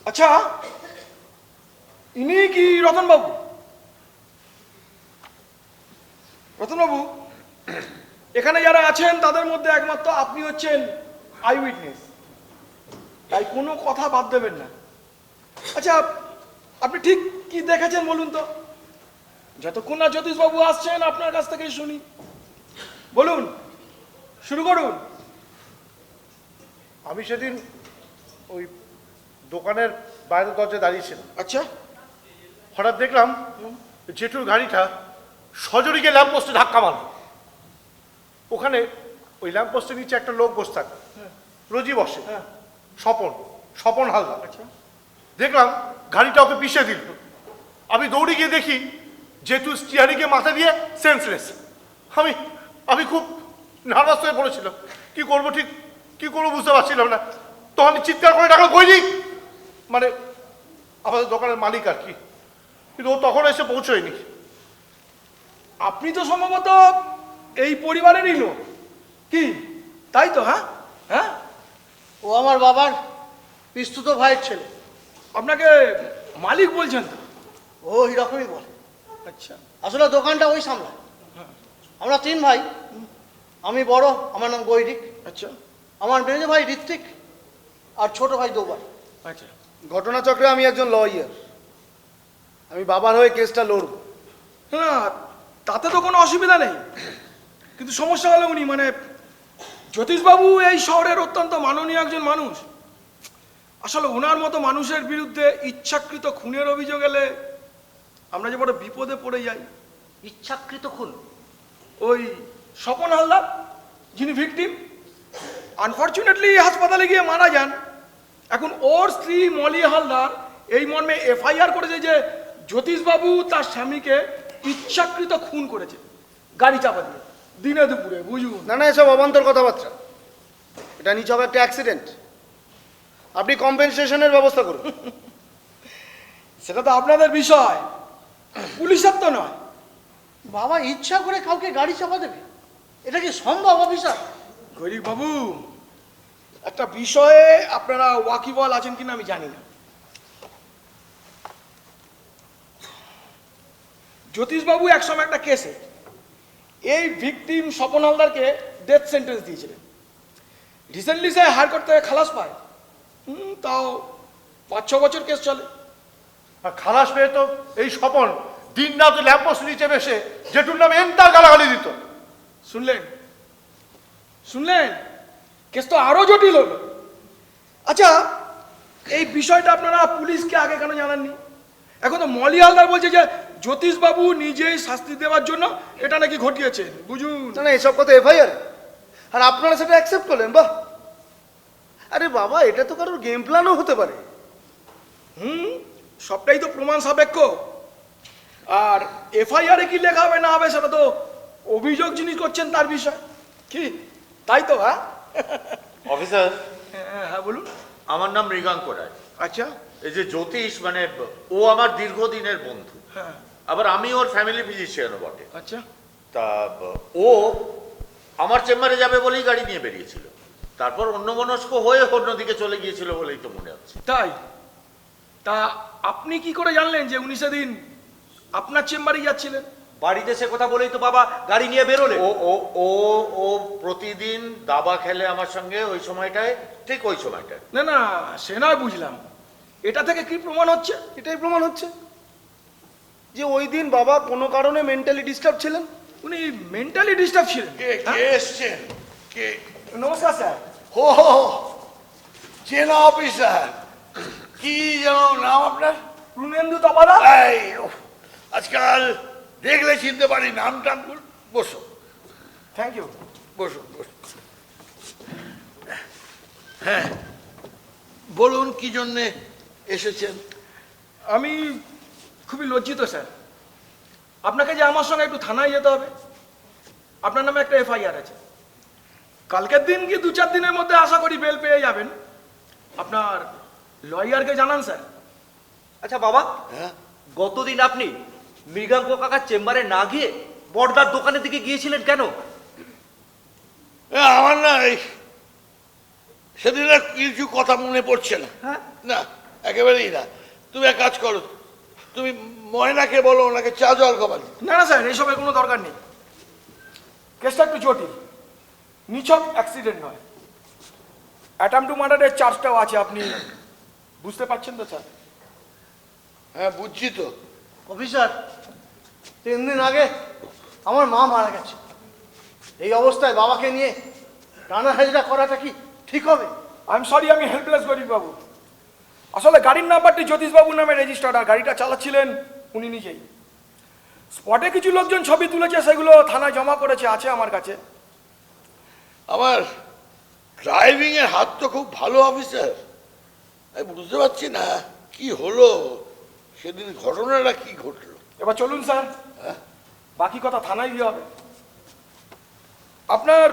আচ্ছা, ইনি কি রতনবাবু? রতনবাবু, এখানে যারা আছেন তাদের মধ্যে একমাত্র আপনি হচ্ছেন আই উইটনেস, তাই কোনো কথা বাদ দেবেন না। আচ্ছা, আপনি ঠিক কি দেখেছেন বলুন তো? যতক্ষণ না জ্যোতিষবাবু আসছেন আপনার কাছ থেকেই শুনি। বলুন, শুরু করুন। আমি সেদিন ওই দোকানের বাইরের দরজায় দাঁড়িয়েছিলাম। আচ্ছা, হঠাৎ দেখলাম জেঠুর গাড়িটা সজোরে ল্যাম্পপোস্টে ধাক্কা মারল। ওখানে ওই ল্যাম্পপোস্টের নিচে একটা লোক বসে থাকে, রোজই বসে, স্বপন হালদার। আচ্ছা, দেখলাম গাড়িটা ওকে পিষে দিল। আমি দৌড়ে গিয়ে দেখি জেঠু স্টিয়ারিংয়ে মাথা দিয়ে সেন্সলেস। আমি খুব নার্ভাস হয়ে পড়েছিলাম। কি করবো, ঠিক কি করবো বুঝতে পারছিলাম না। তখন চিৎকার করে ডাকলো বৈদিক, মানে আমাদের দোকানের মালিক আর কি, কিন্তু ও তখন এসে পৌঁছয়নি। আপনি তো সম্ভবত এই পরিবারেরই লোক, কি তাই তো? হ্যাঁ হ্যাঁ, ও আমার বাবার পিস্তুত ভাইয়ের ছেলে। আপনাকে মালিক বলছেন তো? ও এরকমই বলে। আচ্ছা, আসলে দোকানটা ওই সামলায়। আমরা 3 ভাই, আমি বড়, আমার নাম গৈরিক। আচ্ছা, আমার মেজ ভাই ঋত্বিক, আর ছোট ভাই দোবার। আচ্ছা। ঘটনাচক্রে আমি একজন লয়ার, আমি বাবার হয়ে কেসটা লড়ব। না, তাতে তো কোনো অসুবিধা নেই, কিন্তু সমস্যা হলো উনি মানে জ্যোতিষবাবু এই শহরের অত্যন্ত মাননীয় একজন মানুষ। আসলে ওনার মতো মানুষের বিরুদ্ধে ইচ্ছাকৃত খুনের অভিযোগ এলে আমরা যে বড় বিপদে পড়ে যাই। ইচ্ছাকৃত খুন? ওই স্বপন হালদার, যিনি ভিকটিম, আনফর্চুনেটলি হাসপাতালে গিয়ে মারা যান। এখন ওর স্ত্রী মলি হালদার এই মর্মে এফআইআর করেছে যে জ্যোতিষবাবু তার স্বামীকে ইচ্ছাকৃত খুন করেছে গাড়ি চাপা দিয়ে, দিনে দুপুরে, বুঝুন। না না, এসব অবান্তর কথাবার্তা। এটা নিছক একটা অ্যাক্সিডেন্ট। আপনি কম্পেনসেশনের ব্যবস্থা করুন। সেটা তো আপনাদের বিষয়, পুলিশের তো নয়। বাবা ইচ্ছা করে কাউকে গাড়ি চাপা দেবে? এটা কি সম্ভব অফিসার? গরিব বাবু, একটা বিষয়ে আপনারা ওয়াকিবল আছেন কিনা আমি জানি না। জ্যোতিষবাবু একসময় একটা কেসে এই ভিকটিম স্বপন হালদারকে ডেথ সেন্টেন্স দিয়েছিলেন। রিসেন্টলি সে হাইকোর্ট থেকে খালাস পায়। তাও 5-6 বছর কেস চলে। আর খালাস পেয়ে তো এই স্বপন দিন রাত ল্যাম্পপোস্ট নিচে বসে জেঠুর নামে এন্টার গালাগালি দিত। শুনলেন শুনলেন, কেস তো আরো জটিল হলো। আচ্ছা, এই বিষয়টা আপনারা পুলিশকে আগে কেন জানাননি? এখন তো মলি হালদার বলছে যে জ্যোতিষবাবু নিজেই শাস্তি দেওয়ার জন্য এটা নাকি ঘটিয়েছেন, বুঝুন। না না, এসব কথা এফআইআর, আর আপনারা সেটা অ্যাকসেপ্ট করলেন। বাহ! আরে বাবা, এটা তো কারোর গেম প্ল্যানও হতে পারে। সবটাই তো প্রমাণ সাপেক্ষ। আর এফআইআরে কি লেখা হবে না হবে সেটা তো অভিযোগ যিনি করছেন তার বিষয়, কি তাই তো? হ্যাঁ অফিসার, হ্যাঁ বলুন। আমার নাম মৃগাঙ্ক রায়। আচ্ছা, এই যে জ্যোতিষ, মানে ও আমার দীর্ঘদিনের বন্ধু, হ্যাঁ, আবার আমি ওর ফ্যামিলি ফিজিশিয়ানও বটে। আচ্ছা। তা ও আমার চেম্বারে যাবে বলেই গাড়ি নিয়ে বেরিয়েছিল, তারপর অন্যমনস্ক হয়ে অন্যদিকে চলে গিয়েছিল বলেই তো মনে হচ্ছে। তাই? তা আপনি কি করে জানলেন যে উনি সেদিন আপনার চেম্বারে যাচ্ছিলেন? বাড়িতে সে কথা বলেই তো বাবা গাড়ি নিয়ে বেরোলে। ও ও ও ও প্রতিদিন দাবা খেলে আমার সঙ্গে ওই সময়টায়, ঠিক ওই সময়টায়। না না, সে নয় বুঝলাম, এটা থেকে কি প্রমাণ হচ্ছে? এটাই প্রমাণ হচ্ছে যে ওই দিন বাবা কোনো কারণে মেন্টালি ডিস্টার্ব ছিলেন। উনি মেন্টালি ডিস্টার্ব ছিলেন। কে এসছেন? কে? নমস্কার স্যার। ও চেনা অফিসার, কি যেন নাম আপনার? পূর্ণেন্দু তপাদা। এই আজকাল দেখলে চিনতে পারি নাম টাম। বসো থ্যাংক ইউ। বসো বসো। হ্যাঁ বলুন, কি জন্যে এসেছেন? আমি খুবই লজ্জিত স্যার, আপনাকে যে আমার সঙ্গে একটু থানায় যেতে হবে। আপনার নামে একটা এফআইআর আছে। কালকের দিন কি 2-4 দিনের মধ্যে আশা করি বেল পেয়ে যাবেন। আপনার লয়ারকে জানান স্যার। আচ্ছা বাবা, হ্যাঁ গতদিন আপনি মৃগাঙ্ক কাকার চেম্বারে না গিয়ে বড়দার দোকানের দিকে গিয়েছিলেন কেন? আমার না এই সেদিন কিছু কথা মনে পড়ছে না। হ্যাঁ, না একেবারেই না। তুমি এক কাজ করো, তুমি ময়নাকে বলো ওনাকে চা জল খাবার দিতে। না না স্যার, এইসবের কোনো দরকার নেই। কেসটা একটু জটিল, নিছক অ্যাক্সিডেন্ট নয়, অ্যাটাম্প টু মার্ডারের চার্জটাও আছে। আপনি বুঝতে পারছেন তো স্যার? হ্যাঁ বুঝছি তো। অফিসার, 3 দিন আগে আমার মা মারা গেছে। এই অবস্থায় বাবাকে নিয়ে টানা হাজরা করাটা কি ঠিক হবে? আই এম সরি, আমি হেল্পলেস গরিব বাবু। আসলে গাড়ির নাম্বারটি জ্যোতিষবাবুর নামে রেজিস্টার্ড, আর গাড়িটা চালাচ্ছিলেন উনি নিজেই। স্পটে কিছু লোকজন ছবি তুলেছে, সেগুলো থানায় জমা করেছে, আছে আমার কাছে। আমার ড্রাইভিং এর হাত তো খুব ভালো অফিসার। আমি বুঝতে পারছি না কি হলো সেদিন, ঘটনাটা কি ঘটলো। এবার চলুন স্যার, বাকি কথা থানায় গিয়ে হবে। আপনার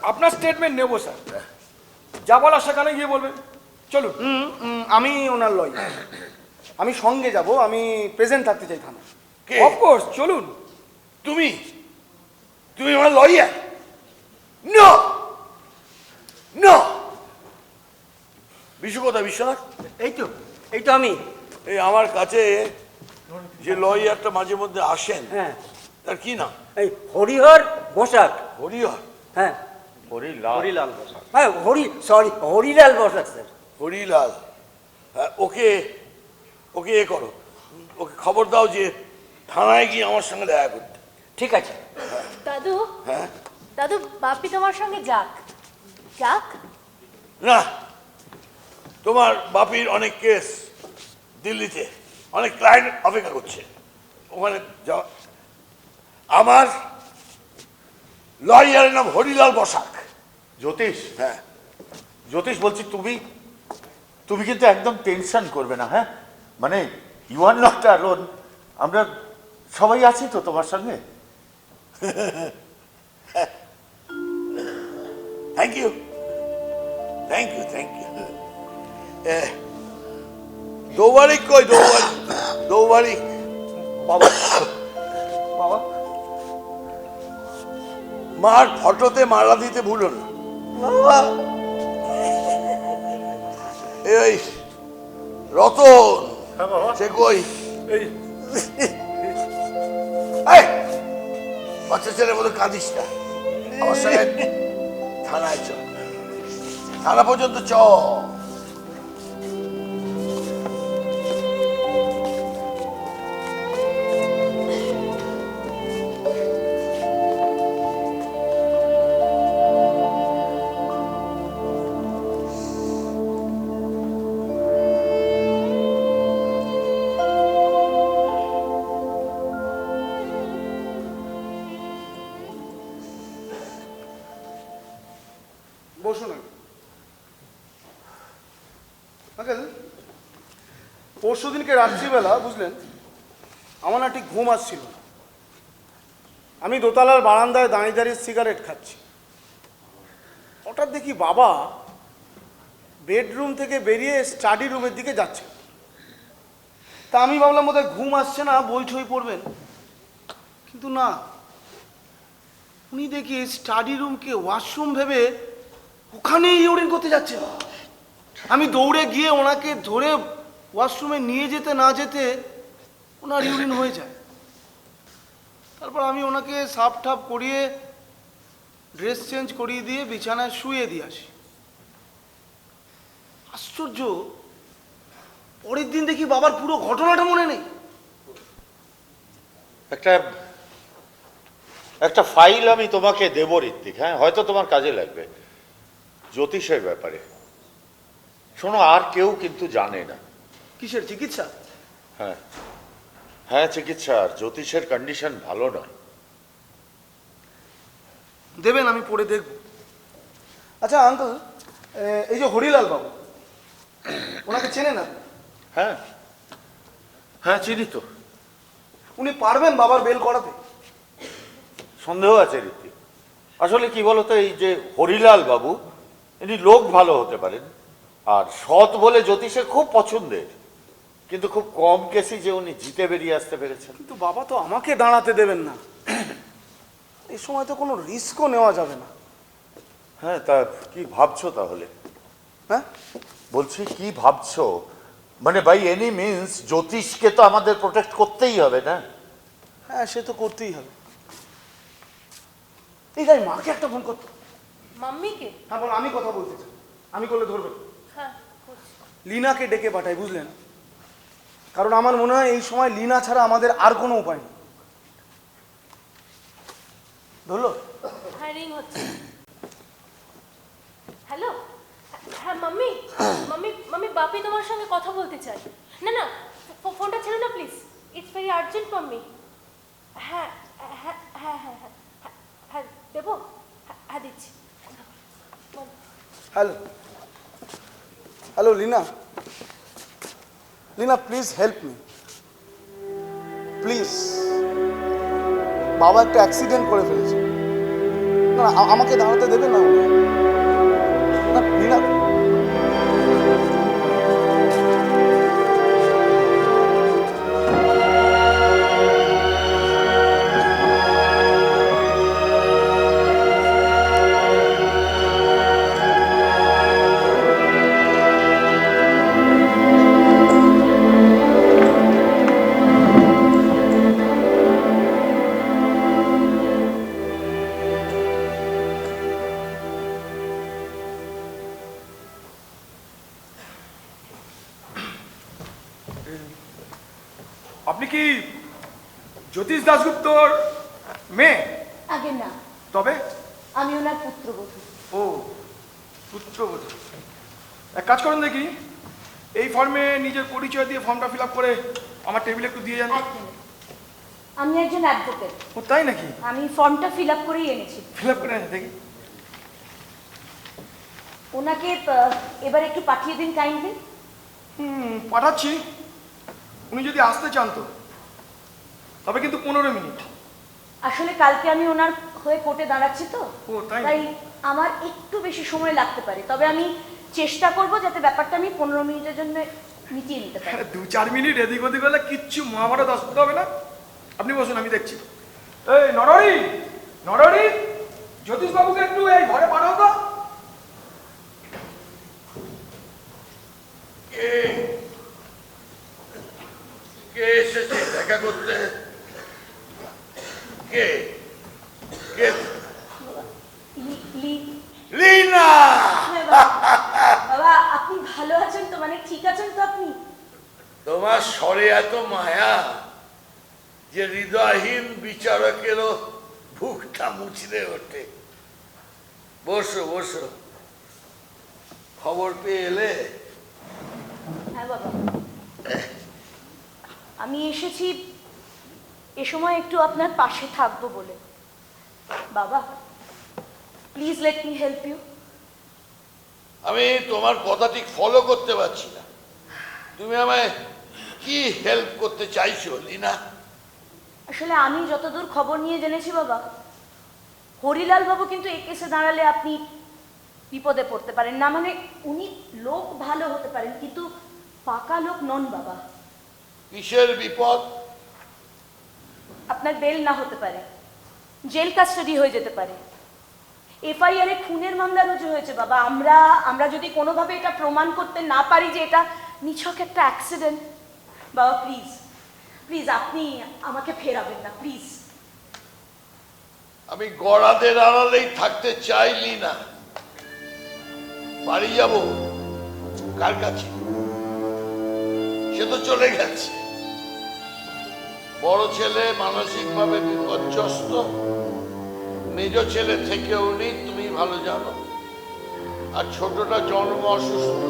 আপনার স্টেটমেন্ট নেব স্যার, যা বলার সেখানে গিয়ে বলবেন। চলুন। আমি ওনার লয়, আমি সঙ্গে যাব, আমি প্রেজেন্ট থাকতে চাই থানা। কে? অফকোর্স, চলুন। তুমি তুমি আমার লয়ার? No no. বিশু কোথায়? বিশ্বনাথ? এই তো আমি। এই আমার কাছে যে লয়ারটা মাঝে মধ্যে আসেন, হ্যাঁ, তার কি নাম? এই হরিহর বসাক। হরিহর? হ্যাঁ হরিলাল বসাক। হ্যাঁ হরিলাল বসাক স্যার। হরিলাল। হ্যাঁ, ওকে ওকে এ করো, ওকে খবর দাও যে থানায় গিয়ে আমার সঙ্গে দেখা করতে। ঠিক আছে। দাদু, হ্যাঁ দাদু, বাপি তোমার সঙ্গে যাক। যাক? না, তোমার বাপির অনেক কেস দিল্লিতে, অনেক ক্লায়েন্ট অপেক্ষা করছে, ওখানে যাওয়া। আমার লয়ারের নাম হরিলাল বসাক। জ্যোতিষ, হ্যাঁ জ্যোতিষ বলছি, তুমি কিন্তু একদম টেনশন করবে না, হ্যাঁ? মানে ইউ আর নট অ্যালোন, আমরা সবাই আছি তো তোমার সঙ্গে। Thank you thank you thank you. দৌবারিক কই? দৌবারিক বাবা, বাবা, মার ফটোতে মালা দিতে ভুলো না। এই রতন, হ্যাঁ বাবা। সে কই? এই এই, বাচ্চা ছেলের মতো কাঁদিস না, আমার সঙ্গে থানায় চ, থানা পর্যন্ত চ। বসুন। আঙ্কেল, পরশু দিনকে রাত্রিবেলা বুঝলেন আমার না ঠিক ঘুম আসছিল না। আমি দোতলার বারান্দায় দাঁড়িয়ে দাঁড়িয়ে সিগারেট খাচ্ছি। হঠাৎ দেখি বাবা বেডরুম থেকে বেরিয়ে স্টাডি রুমের দিকে যাচ্ছে। তা আমি ভাবলাম বোধহয় ঘুম আসছে না, বই ঠই পড়বেন, কিন্তু না, উনি দেখি স্টাডি রুমকে ওয়াশরুম ভেবে ওখানেই ইউরিন করতে যাচ্ছে। আমি দৌড়ে গিয়ে ওনাকে ধরে ওয়াশরুমে নিয়ে যেতে না যেতে ওনার ইউরিন হয়ে যায়। তারপর আমি ওনাকে সাফ ঠাপ করিয়ে ড্রেস চেঞ্জ করিয়ে দিয়ে বিছানায় শুয়ে দিয়ে আসি। আশ্চর্য, পরের দিন দেখি বাবার পুরো ঘটনাটা মনে নেই। একটা ফাইল আমি তোমাকে দেব ঋত্বিক, হ্যাঁ, হয়তো তোমার কাজে লাগবে, জ্যোতিষের ব্যাপারে। শোনো, আর কেউ কিন্তু জানে না। কিসের চিকিৎসা? হ্যাঁ হ্যাঁ, চিকিৎসা। আর জ্যোতিষের কন্ডিশন ভালো নয়। দেবেন, আমি পড়ে দেখব। আচ্ছা আঙ্কেল, এই যে হরিলাল বাবু, ওনাকে চেনেন আপনি? হ্যাঁ হ্যাঁ, চিনি তো। উনি পারবেন বাবার বেল করাতে? সন্দেহ আছে ঋত্বিক। আসলে কি বলতো, এই যে হরিলাল বাবু, ইনি লোক ভালো হতে পারেন, আর সৎ বলে জ্যোতিষের খুব পছন্দের, কিন্তু খুব কম কেসই যে উনি জিতে বেরিয়ে আসতে পেরেছেন। কিন্তু বাবা তো আমাকে দাঁড়াতে দেবেন না, এই সময় তো কোনো রিস্কও নেওয়া যাবে না। হ্যাঁ, তা কি ভাবছো তাহলে? হ্যাঁ, বলছি কি ভাবছো? মানে বাই এনি মিনস জ্যোতিষকে তো আমাদের প্রোটেক্ট করতেই হবে না? হ্যাঁ, সে তো করতেই হবে। এই গাই মাকে একটা ফোন করতো। মাম্মিকে? হ্যাঁ বল, আমি কথা বলতে চাই। আমি করলে ধরবে? হ্যাঁ করছি। লিনাকে ডেকে পাঠাই, বুঝলেন? কারণ আমার মনে হয় এই সময় লিনা ছাড়া আমাদের আর কোনো উপায় নেই। ধরলো? হ্যাঁ রিং হচ্ছে। হ্যালো, হ্যাঁ মাম্মি, মাম্মি মাম্মি বাপি তোমার সঙ্গে কথা বলতে চাই। না না, ফোনটা ছেড়ো না please, it's very urgent mummy. হ্যাঁ হ্যাঁ হ্যাঁ হ্যাঁ হ্যাঁ হ্যাঁ দেবো, হ্যাঁ দিচ্ছি। Hello, hello Lina. Lina please help me, please. বাবা একটা অ্যাক্সিডেন্ট করে ফেলেছে। না আমাকে দাঁড়াতে দেবে না উনি। না লিনা, আপনি কি জ্যোতিষ দাশগুপ্তর মেয়ে? আগে না, তবে? আমি ওনার পুত্রবধূ। ও, পুত্রবধূ। এক কাজ করুন দেখি, এই ফর্মে নিজের পরিচয় দিয়ে ফর্মটা ফিল আপ করে আমার টেবিলে একটু দিয়ে যান। এক মিনিট, আমি একজন অ্যাডভোকেট। ও তাই নাকি? আমি ফর্মটা ফিল আপ করেই এনেছি। ফিল আপ করে দেখি। ওনাকে এবার একটু পাঠিয়ে দিন কাইন্ডলি। পাঠাচ্ছি। উনি যদি আসতে চান তো, তবে কিন্তু 15 মিনিট। আসলে কালকে আমি ওনার হয়ে কোর্টে দাঁড়াচ্ছি তো, ও, তাই? তাই আমার একটু বেশি সময় লাগতে পারে। তবে আমি চেষ্টা করব যাতে ব্যাপারটা আমি 15 মিনিটের জন্য মিটিয়ে নিতে পারি। 2-4 মিনিট এদিক ওদিক হলে কিচ্ছু মহাভারত আসতে হবে না। আপনি বসুন, আমি দেখছি। এই নরহরি, নরহরি, জ্যোতিষবাবুকে একটু এই ঘরে পাঠাও তো। কে কে এসেছে দেখা করতে? কে কে? লিনা! হ্যাঁ বাবা। বাবা আপনি ভালো আছেন তো? মানে ঠিক আছেন তো আপনি? তোমার স্বরে এত মায়া যে হৃদয়হীন বিচারকেরও বুকটা মুচড়ে ওঠে। বসো বসো, খবর পেয়ে এলে? হ্যাঁ বাবা, আমি এসেছি এ সময় একটু আপনার পাশে থাকবো বলে। বাবা please let me help you. আমি তোমার কথা ঠিক ফলো করতে পারছি না। তুমি আমায় কি হেল্প করতে চাইছো লিনা? আসলে আমি যতদূর খবর নিয়ে জেনেছি বাবা, হরিলাল বাবু কিন্তু এই কেসে দাঁড়ালে আপনি বিপদে পড়তে পারেন। না মানে উনি লোক ভালো হতে পারেন কিন্তু পাকা লোক নন বাবা। কিসের বিপদ? আপনার বেল না হতে পারে, জেল কাস্টাডি হয়ে যেতে পারে। এফআইআর এ খুনের মামলা রুজু হয়েছে বাবা। আমরা যদি কোনোভাবে এটা প্রমাণ করতে না পারি যে এটা নিছক একটা অ্যাক্সিডেন্ট, বাবা প্লিজ প্লিজ আপনি আমাকে ফেরাবেন না প্লিজ। আমি গড়াদের আড়ালেই থাকতে চাইলি না। বাড়ি যাব কার কাছে? সে তো চলে গেছে। বড় ছেলে মানসিকভাবে বিপর্যস্ত, মেজ ছেলে থেকেও নেই, তুমি ভালো জানো। আর ছোটটা জন্ম অসুস্থ,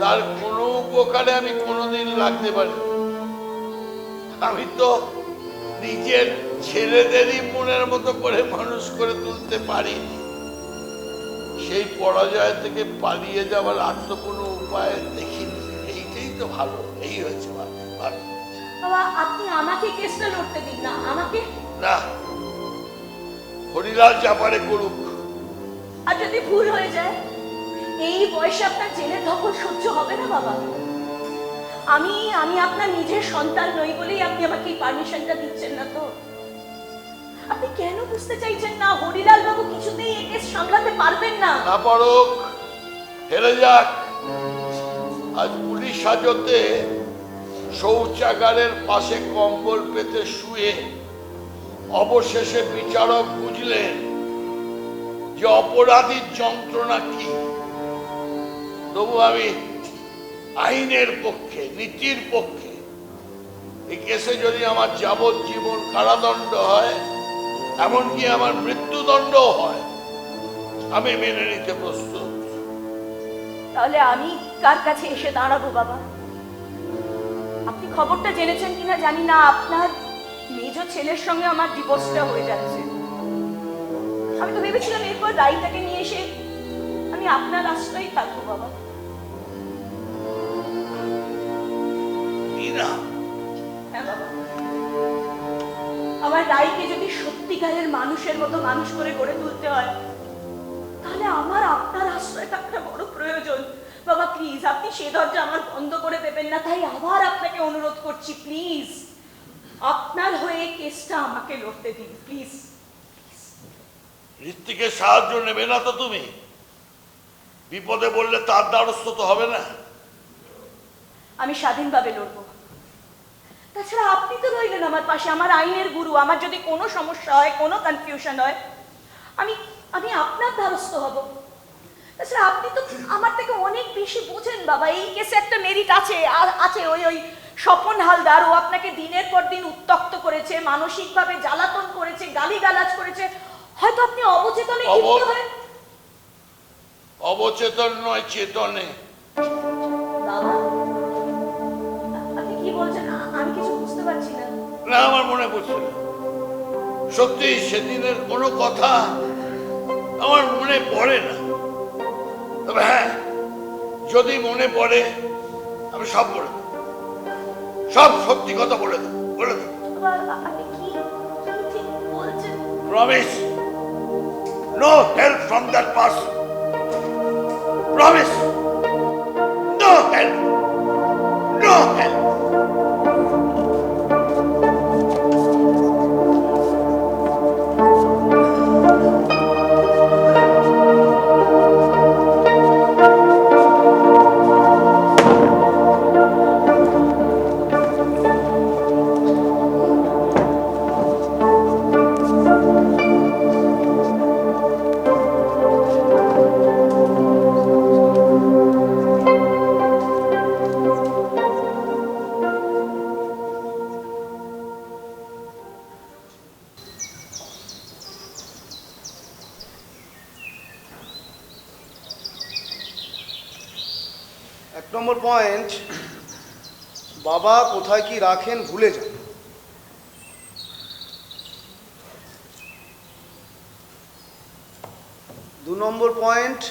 তার কোনো উপকারে আমি কোনোদিন লাগতে পারি। আমি তো নিজের ছেলেদেরই মনের মতো করে মানুষ করে তুলতে পারিনি। সেই পরাজয় থেকে পালিয়ে যাওয়ার আর তো কোনো উপায় দেখিনি। এইটাই তো ভালো, এই হয়েছে ভালো। বাবা আপনি আমাকে কেসটা লড়তে দিন না। আমাকে না, হরিলাল যা পারে করুক। আর যদি ভুল হয়ে যায়, এই বয়সে আপনার জেলের ধকল সহ্য হবে না বাবা। আমি আপনার নিজের সন্তান নই বলেই আপনি আমাকে এই পারমিশনটা দিচ্ছেন না তো? আপনি কেন বুঝতে চাইছেন না হরিলাল বাবু কিছুতেই এই কেস সামলাতে পারবেন না? না পারুক, হেরে যাক। আজ পুলিশ হাজতে শৌচাগারের পাশে কম্বল পেতে শুয়ে অবশেষে বিচারক বুঝলেন যে অপরাধীর যন্ত্রণা কি। তবু আমি আইনের পক্ষে, নীতির পক্ষে। এই কেসে যদি আমার যাবজ্জীবন কারাদণ্ড হয়, এমনকি আমার মৃত্যুদণ্ডও হয়, আমি মেনে নিতে প্রস্তুত। তাহলে আমি কার কাছে এসে দাঁড়াবো বাবা? আপনি খবরটা জেনেছেন কিনা জানি না, আপনার মেজ ছেলের সঙ্গে আমার ডিভোর্সটা হয়ে যাচ্ছে। আমি তো ভেবেছিলাম এরপর রাইটাকে নিয়ে এসে আমি আপনার আশ্রয়ই থাকবো বাবা। না, হ্যাঁ বাবা, আমার রাইকে যদি সত্যিকারের মানুষের মতো মানুষ করে গড়ে তুলতে হয়, তাহলে আমার আপনার আশ্রয় থাকা বড় প্রয়োজন। বাবা প্লিজ, আপনি সে দরজা আমার বন্ধ করে দেবেন না। তাই আবার আপনাকে অনুরোধ করছি, প্লিজ আপনার হয়ে কেসটা আমাকে লড়তে দিন প্লিজ। ঋত্বিকের সাহায্য নেবে না তো তুমি? বিপদে বললে তার দ্বারস্থ তো হবে না। আমি স্বাধীনভাবে লড়বো। তাছাড়া আপনি তো রইলেন আমার পাশে, আমার আইনের গুরু। আমার যদি কোনো সমস্যা হয়, কোনো কনফিউশন হয়, আমি আমি আপনার দ্বারস্থ হব। তাছাড়া আপনি তো আমার থেকে অনেক বেশি বোঝেন বাবা। এই কেসে একটা মেরিট আছে, আছে ওই স্বপন হালদার। ও আপনাকে দিনের পর দিন উত্তক্ত করেছে, মানসিকভাবে জ্বালাতন করেছে, গালিগালাজ করেছে। হয়তো আপনি অবচেতনে ক্ষিপ্ত হয়ে। অবচেতন নয়, চেতনে। বাবা আপনি কি বলছেন? আমি কিছু বুঝতে পারছি না। না, আমার মনে পড়ছে না। সত্যি সেদিনের কোনো কথা আমার মনে পড়ে না। তবে হ্যাঁ, যদি মনে পড়ে আমি সব বলে দেব, সব সত্যি কথা বলে দেব, বলে দেব। আপনি কি ঠিক বলছেন? Promise, no help from that person. Promise, no help, no help. এক নম্বর পয়েন্ট, বাবা কোথায় কি রাখেন ভুলে যান। 2 নম্বর পয়েন্ট,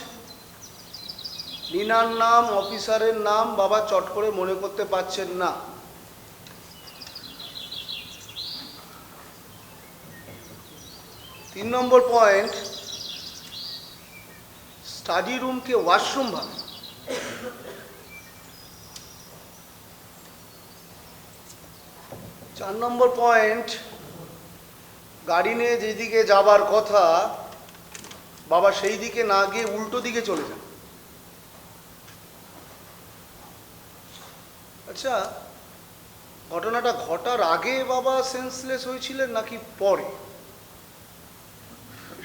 লীনার নাম, অফিসারের নাম বাবা চট করে মনে করতে পারছেন না। 3 নম্বর পয়েন্ট, স্টাডি রুমকে ওয়াশরুম ভাবে। 4 নম্বর পয়েন্ট, গাড়ি নিয়ে যেদিকে যাবার কথা বাবা সেই দিকে না গিয়ে উল্টো দিকে চলে যান। আচ্ছা, ঘটনাটা ঘটার আগে বাবা সেন্সলেস হয়েছিলেন নাকি পরে?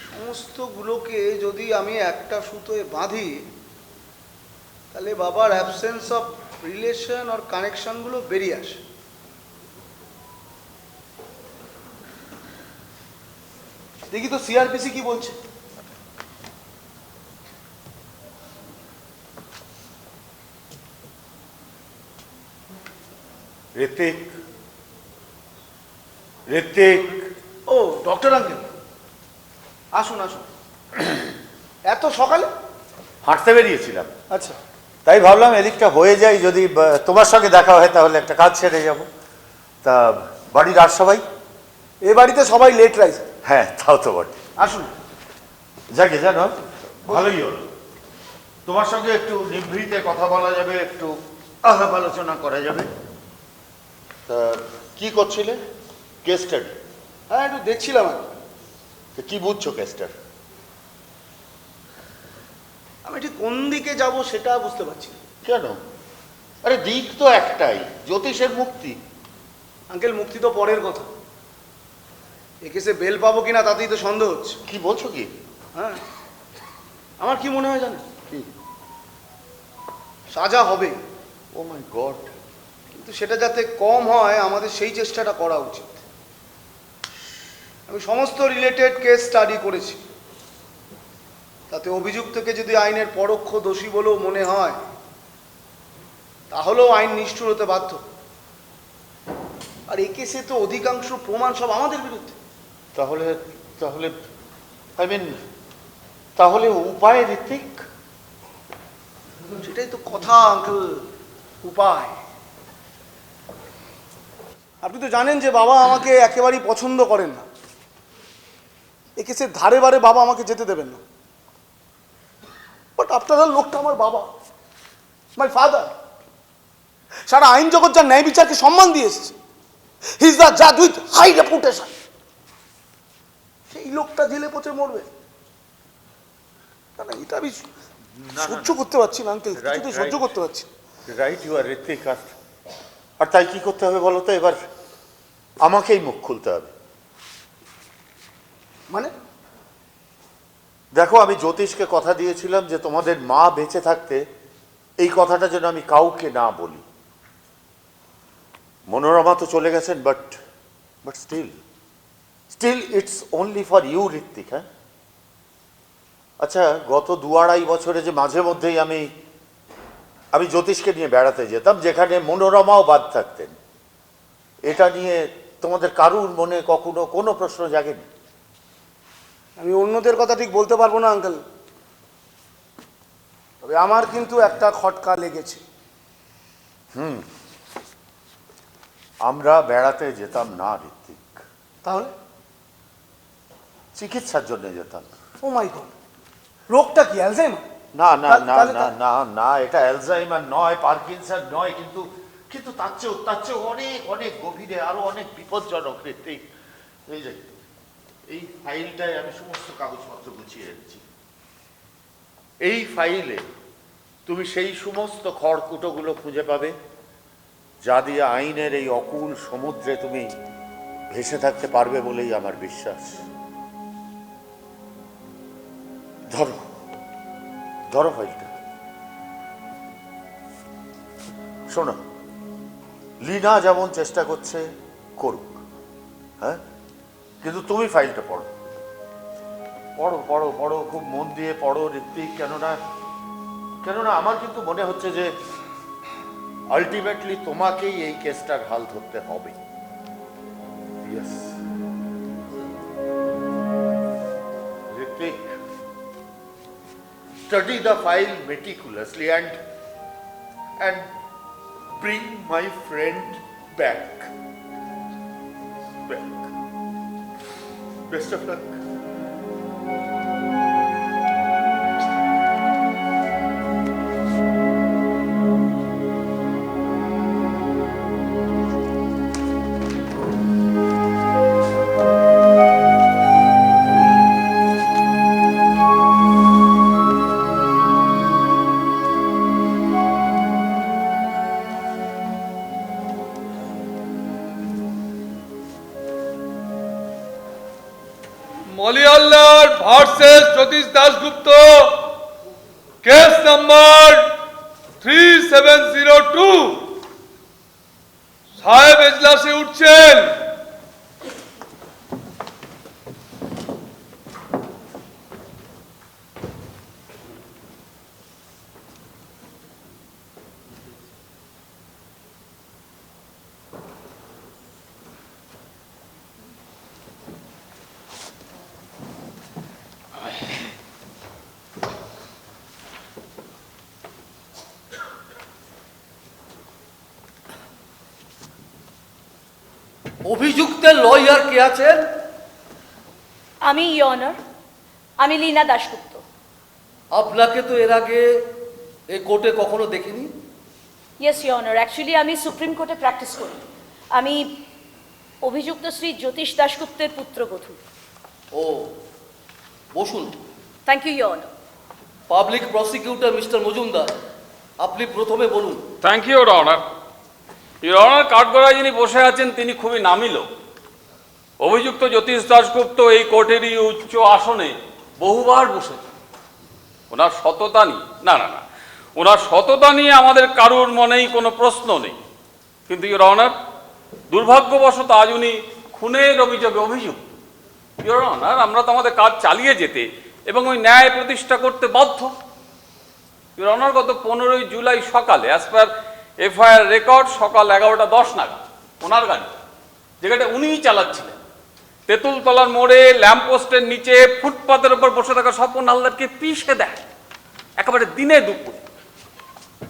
সমস্তগুলোকে যদি আমি একটা সুতোয় বাঁধি, তাহলে বাবার অ্যাবসেন্স অফ রিলেশন আর কানেকশনগুলো বেরিয়ে আসে। দেখি তো সিআরপিসি কি বলছে। ঋত্বিক, ঋত্বিক। ও ডক্টর আঙ্কেল, আসুন আসুন। এত সকালে? হাঁটতে বেরিয়েছিলাম, আচ্ছা। তাই ভাবলাম এদিকটা হয়ে যায়, যদি তোমার সঙ্গে দেখা হয় তাহলে একটা কাজ সেরে যাব। তা বাড়ির আর সবাই? এ বাড়িতে সবাই লেট রাইজ। হ্যাঁ, তাও তো বটে। আসুন। যাকে জানো, ভালোই হলো। তোমার সঙ্গে একটু নিভৃতে কথা বলা যাবে, একটু আলাপ আলোচনা করা যাবে। তা কি করছিলে? Case study? হ্যাঁ, একটু দেখছিলাম আর কি বুঝছো কেসটার? আমি ঠিক কোন দিকে যাব সেটা বুঝতে পারছি না। কেন? আরে দিক তো একটাই, জ্যোতিষের মুক্তি। আঙ্কেল, মুক্তি তো পরের কথা, এ কেসে বেল পাবো কিনা তাতেই তো সন্দেহ হচ্ছে। কি বলছো কি? হ্যাঁ, আমার কি মনে হয় জানেন, কি? সাজা হবে, ও মাই গড! কিন্তু সেটা যাতে কম হয় আমাদের সেই চেষ্টাটা করা উচিত। আমি সমস্ত রিলেটেড কেস স্টাডি করেছি, তাতে অভিযুক্তকে যদি আইনের পরোক্ষ দোষী বলেও মনে হয় তাহলেও আইন নিষ্ঠুর হতে বাধ্য। আর এই কেসে তো অধিকাংশ প্রমাণ সব আমাদের বিরুদ্ধে। তাহলে তাহলে আই মিন, তাহলে উপায় ঋত্বিক? সেটাই তো কথা আঙ্কেল, উপায়। আপনি তো জানেন যে বাবা আমাকে একেবারেই পছন্দ করেন না, এ কেসের ধারে বারে বাবা আমাকে যেতে দেবেন না। বাট আফটার অল লোকটা আমার বাবা, মাই ফাদার। সারা আইন জগৎ যার ন্যায় বিচারকে সম্মান দিয়ে এসেছে, হি ইজ দ্য জাজ উইথ হাই রেপুটেশন, সেই লোকটা জেলে পচে মরবে? না না, এটা আমি সহ্য করতে পারছি না আঙ্কেল, কিছুতেই সহ্য করতে পারছি না। Right, you are Ritwik. আর তাই কি করতে হবে বলো তো? এবার আমাকেই মুখ খুলতে হবে। মানে? দেখো, আমি জ্যোতিষকে কথা দিয়েছিলাম যে তোমাদের মা বেঁচে থাকতে এই কথাটা যেন আমি কাউকে না বলি। মনোরমা তো চলে গেছেন, but still it's only for you Ritwik. হ্যাঁ, আচ্ছা, গত 2-2.5 বছরে যে মাঝে মধ্যেই আমি জ্যোতিষকে নিয়ে বেড়াতে যেতাম, যেখানে মনোরমাও বাদ থাকতেন, এটা নিয়ে তোমাদের কারুর মনে কখনো কোনো প্রশ্ন জাগেনি? আমি অন্যদের কথা ঠিক বলতে পারবো না আঙ্কেল, তবে আমার কিন্তু একটা খটকা লেগেছে। আমরা বেড়াতে যেতাম না ঋত্বিক, তাহলে? চিকিৎসার জন্য যেতাম। ও মাই গড, রোগটা কি অ্যালজাইমার? না না না তাহলে না না না, এটা অ্যালজাইমার নয়, পার্কিনসন নয়, কিন্তু তার চেয়ে অনেক অনেক গভীরে, আরো অনেক বিপজ্জনক ঋত্বিক। এই যে এই ফাইলটায় আমি সমস্ত কাগজপত্র গুছিয়ে এনেছি। এই ফাইলে তুমি সেই সমস্ত খড়কুটোগুলো খুঁজে পাবে যা দিয়ে আইনের এই অকুল সমুদ্রে তুমি ভেসে থাকতে পারবে বলেই আমার বিশ্বাস। ধরো ফাইলটা। শোনো, লীনা যেমন চেষ্টা করছে করুক, হ্যাঁ, কিন্তু তুমি ফাইলটা পড়ো, পড়ো পড়ো পড়ো, খুব মন দিয়ে পড়ো ঋত্বিক। কেননা আমার কিন্তু মনে হচ্ছে যে আলটিমেটলি তোমাকেই এই কেসটার হাল ধরতে হবে। Yes Ritwik, study the file meticulously and bring my friend back. Best of luck. মলিয়াল্লার versus Jyotish Dasgupta, case number 3702। সাহেব এজলাসে উঠছেন। অভিযুক্তের লয়ার কে আছেন? আমি ইয়োর অনার, আমি লীনা দাশগুপ্ত। আপনাকে তো এর আগে এই কোর্টে কখনো দেখিনি। ইয়েস ইয়োর অনার, অ্যাকচুয়ালি আমি সুপ্রিম কোর্টে প্র্যাকটিস করি। আমি অভিযুক্ত শ্রী জ্যোতিষ দাশগুপ্তের পুত্রবধূ। ও, বসুন। Thank you your honour. Public prosecutor mister Majumdar, আপনি প্রথমে বলুন। Thank you your honour. Your honour, কাঠগড়ায় যিনি বসে আছেন তিনি খুবই নামী লোক। অভিযুক্ত জ্যোতিষ দাশগুপ্ত এই কোর্টেরই উচ্চ আসনে বহুবার বসেছেন। ওনার সততা নিয়ে ওনার সততা নিয়ে আমাদের কারুর মনেই কোনো প্রশ্ন নেই। কিন্তু ইওর অনার, দুর্ভাগ্যবশত আজ উনি খুনের অভিযোগে অভিযুক্ত। ইওর অনার, আমরা তো আমাদের কাজ চালিয়ে যেতে এবং ওই ন্যায় প্রতিষ্ঠা করতে বাধ্য। ইওর অনার, গত 15ই জুলাই সকালে অ্যাজ পার এফআইআর রেকর্ড সকাল 11:10 নাগাদ ওনার গাড়ি, যে গাড়িটা উনিই চালাচ্ছিলেন, তেঁতুলতলার মোড়ে ল্যাম্পপোস্টের নিচে ফুটপাতের উপর বসে থাকা স্বপন হালদারকে পিষে দেয় একেবারে দিনে দুপুরে।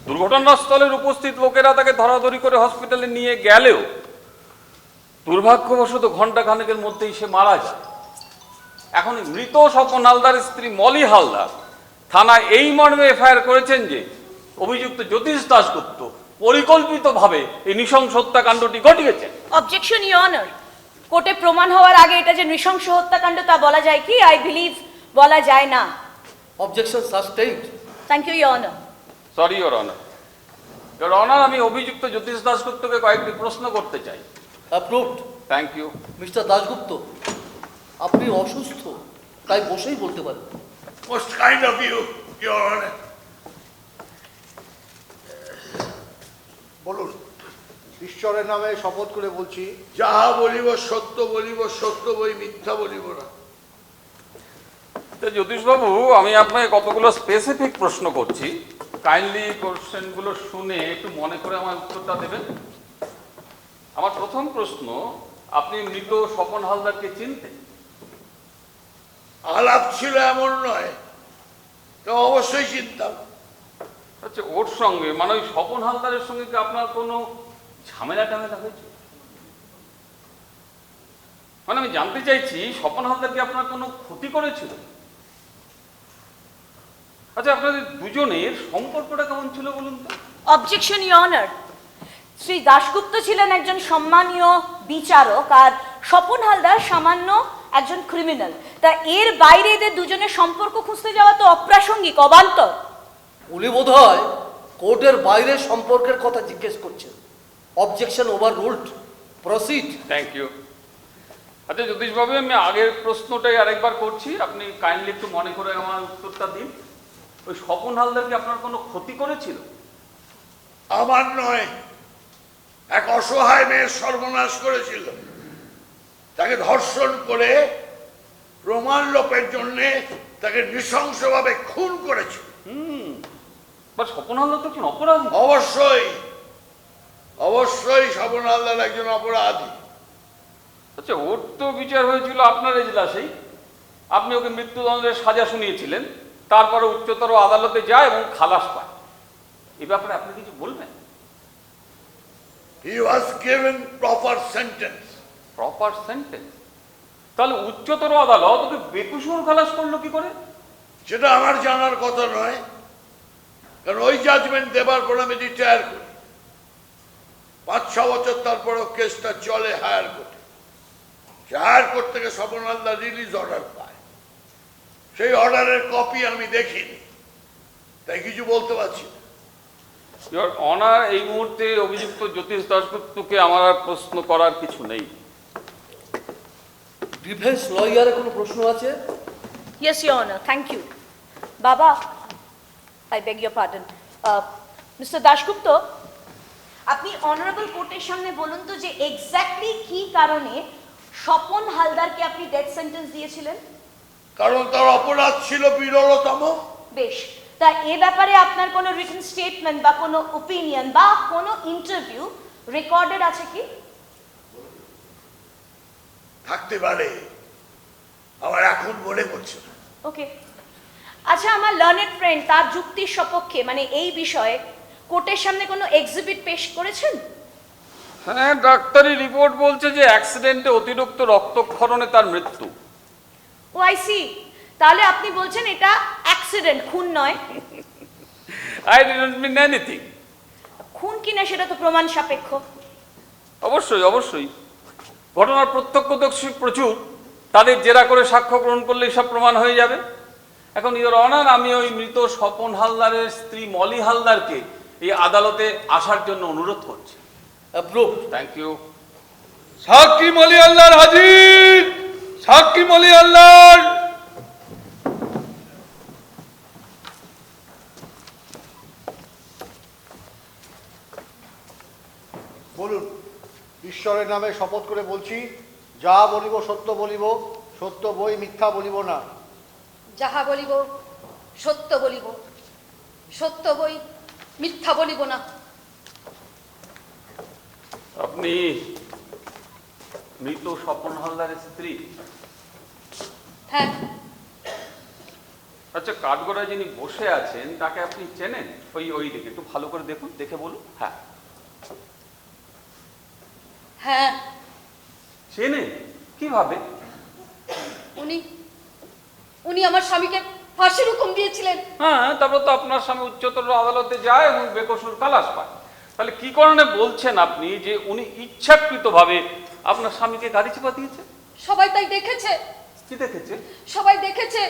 দুর্ঘটনাস্থলের উপস্থিত লোকেরা তাকে ধরাধরি করে হসপিটালে নিয়ে গেলেও দুর্ভাগ্যবশত ঘন্টা খানেকের মধ্যেই সে মারা যায়। এখন মৃত স্বপন হালদারের স্ত্রী মলি হালদার থানায় এই মর্মে এফআইআর করেছেন যে অভিযুক্ত জ্যোতিষ দাশগুপ্ত পরিকল্পিতভাবে এই নৃশংস হত্যাকাণ্ডটি ঘটিয়েছেন। অবজেকশন ইওর অনার, কোর্টে প্রমাণ হওয়ার আগে এটা যে নৃশংস হত্যাকাণ্ড তা বলা যায় কি? আই বিলিভ বলা যায় না। Objection sustained. Thank you your honour. Sorry your honour. Your honour, আমি অভিযুক্ত জ্যোতিষ দাশগুপ্তকে কয়েকটি প্রশ্ন করতে চাই। Approved. Thank you. Mister Dasgupta, আপনি অসুস্থ, তাই বসেই বলতে পারেন। Most kind of you, Your Honor. বলুন। ঈশ্বরের নামে শপথ করে বলছি, যাহা বলিব সত্য বলিব, সত্য বই মিথ্যা বলিব না। জ্যোতিষবাবু, আমি আপনাকে কতগুলো স্পেসিফিক প্রশ্ন করছি, কাইন্ডলি কোশ্চেনগুলো শুনে একটু মনে করে আমার উত্তরটা দেবেন। আমার প্রথম প্রশ্ন, আপনি মৃত স্বপন হালদারকে চিনতেন? আলাপ ছিল এমন নয়, তো অবশ্যই চিনতাম। আচ্ছা, ওর সঙ্গে মানে ওই স্বপন হালদারের সঙ্গে কি আপনার কোনো ঝামেলা টামেলা হয়েছে? মানে আমি জানতে চাইছি, স্বপন হালদার কি আপনার কোনো ক্ষতি করেছিল? আচ্ছা, আপনাদের দুজনের সম্পর্কটা কেমন ছিল বলুন তো? Objection your honour, Shri Dasgupta ছিলেন একজন সম্মানীয় বিচারক আর স্বপন হালদার সামান্য একজন ক্রিমিনাল। তা এর বাইরে এদের দুজনের সম্পর্ক খুঁজতে যাওয়া তো অপ্রাসঙ্গিক, অবান্তর। উনি বোধহয় কোর্টের বাইরে সম্পর্কের কথা জিজ্ঞেস করছেন। Objection overruled. Proceed. Thank you. আচ্ছা জ্যোতিষবাবু, আমি আগের প্রশ্নটাই আরেকবার করছি, আপনি কাইন্ডলি একটু মনে করে আমার উত্তরটা দিন। ওই স্বপন হালদার কি আপনার কোনো ক্ষতি করেছিল? আমার নয়, এক অসহায় মেয়ের সর্বনাশ করেছিল। তাকে ধর্ষণ করে প্রমাণ লোপের জন্য তাকে নৃশংসভাবে খুন করেছিল। বা স্বপন হালদার তো একজন অপরাধী। অবশ্যই অবশ্যই স্বপন হালদার একজন অপরাধী। আচ্ছা, ওর তো বিচার হয়েছিল আপনার এজলাসেই, আপনি ওকে মৃত্যুদণ্ডের সাজা শুনিয়েছিলেন, তারপরে উচ্চতর আদালতে যায় এবং খালাস পায়। এই ব্যাপারে আপনি কিছু বলবেন? He was given proper sentence. Proper sentence? তাহলে উচ্চতর আদালত ওকে বেকসুর খালাস করলো কি করে? সেটা আমার জানার কথা নয়, কারণ ওই জাজমেন্ট দেবার পর আমি রিটায়ার করি। 5-6 বছর তারপরও কেসটা চলে হায়ার কোর্টে। হায়ার কোর্ট থেকে স্বপন হালদার রিলিজ অর্ডার পায়। সেই অর্ডারের কপি আমি দেখিনি, তাই কিছু বলতে পারছি না। ইওর অনার, এই মুহূর্তে অভিযুক্ত জ্যোতিষ দাশগুপ্তকে আমার আর প্রশ্ন করার কিছু নেই। ডিফেন্স লয়ারের কোনো প্রশ্ন আছে? Yes your honour, thank you. বাবা, I beg your pardon. Mister Dasgupta, আপনি অনারেবল কোর্টের সামনে বলুন তো যে এক্স্যাক্টলি কি কারণে স্বপন হালদারকে আপনি ডেথ সেন্টেন্স দিয়েছিলেন? কারণ তার অপরাধ ছিল বিরলতম। বেশ, তা এ ব্যাপারে আপনার কোনো রিটেন স্টেটমেন্ট বা কোনো ওপিনিয়ন বা কোনো ইন্টারভিউ রেকর্ডেড আছে কি? থাকতে পারে, আমার এখন মনে পড়ছে না। ওকে। আচ্ছা, আমার লার্নেড ফ্রেন্ড তার যুক্তির সপক্ষে মানে এই বিষয়ে কোর্টের সামনে কোনো এক্সিবিট পেশ করেছেন? হ্যাঁ, ডাক্তারি রিপোর্ট বলছে যে অ্যাক্সিডেন্টে অতিরিক্ত রক্তক্ষরণে তার মৃত্যু। Oh I see. তাহলে আপনি বলছেন এটা অ্যাক্সিডেন্ট, খুন নয়? I didn't mean anything. খুন কিনা সেটা তো প্রমাণ সাপেক্ষ। অবশ্যই অবশ্যই, ঘটনার প্রত্যক্ষদর্শী প্রচুর, তাদের জেরা করে সাক্ষ্য গ্রহণ করলে সব প্রমাণ হয়ে যাবে। এখন ইওর অনার, আমি ওই মৃত স্বপন হালদারের স্ত্রী মলি হালদারকে এই আদালতে আসার জন্য অনুরোধ করছি। অ্যাপ্রুভ। Thank you. সাক্ষী মলি আল্লাহর হাজির, সাক্ষী মলি আল্লাহর। বলুন। ঈশ্বরের নামে শপথ করে বলছি, যা বলিব সত্য বলিব, সত্য বই মিথ্যা বলিব না। যাহা বলিব সত্য বলিব, সত্য বই মিথ্যা বলিব না। আপনি মৃত স্বপন হালদারের স্ত্রী? হ্যাঁ। আচ্ছা, কাঠগড়ায় যিনি বসে আছেন তাকে আপনি চেনেন? ওই দিকে একটু ভালো করে দেখুন, দেখে বলুন। হ্যাঁ, হ্যাঁ। চেনেন? কিভাবে? উনি উনি আমার স্বামীকে ফাঁসির হুকুম দিয়েছিলেন। হ্যাঁ, তারপর তো আপনার স্বামী উচ্চতর আদালতে যায় এবং বেকসুর খালাস পায়। তাহলে কি কারণে বলছেন আপনি যে উনি ইচ্ছাকৃতভাবে আপনার স্বামীকে গাড়ি চাপা দিয়েছে? সবাই তাই দেখেছে। কি দেখেছে? সবাই দেখেছে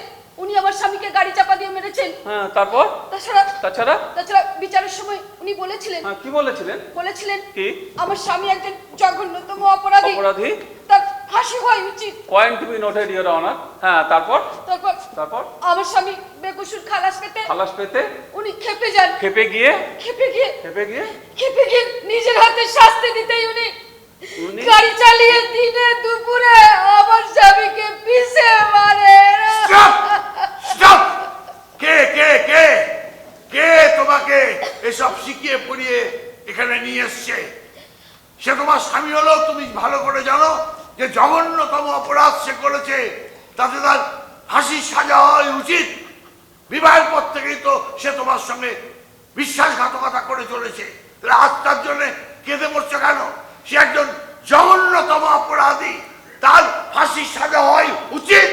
উনি আমার স্বামীকে গাড়ি চাপা দিয়ে মেরেছেন। হ্যাঁ, তারপর? তাছাড়া তাছাড়া তাছাড়া বিচারের সময় উনি বলেছিলেন। হ্যাঁ, কি বলেছিলেন? বলেছিলেন কি? আমার স্বামী একজন জঘন্যতম অপরাধী, অপরাধী, তার ফাঁসি হওয়া উচিত। Point to be noted your honour. হ্যাঁ, তারপর? তারপর তারপর আমার স্বামী বেকসুর খালাস পেতে উনি খেপে যান। খেপে গিয়ে খেপে গিয়ে নিজের হাতে শাস্তি দিতেই উনি গাড়ি চালিয়ে দিনে দুপুরে আমার স্বামীকে পিষে মারে। স্টপ! কে কে কে কে তোমাকে এসব শিখিয়ে পড়িয়ে এখানে নিয়ে এসছে? সে তোমার স্বামী হলো, তুমি ভালো করে জানো যে জঘন্যতম অপরাধ সে করেছে, তাতে তার ফাঁসির সাজা হওয়া উচিত। বিবাহের পর থেকেই তো সে তোমার সঙ্গে বিশ্বাসঘাতকতা করে চলেছে, তাহলে আজ তার জন্য কেঁদে মরছে কেন? সে একজন জঘন্যতম অপরাধী, তার ফাঁসির সাজা হওয়াই উচিত।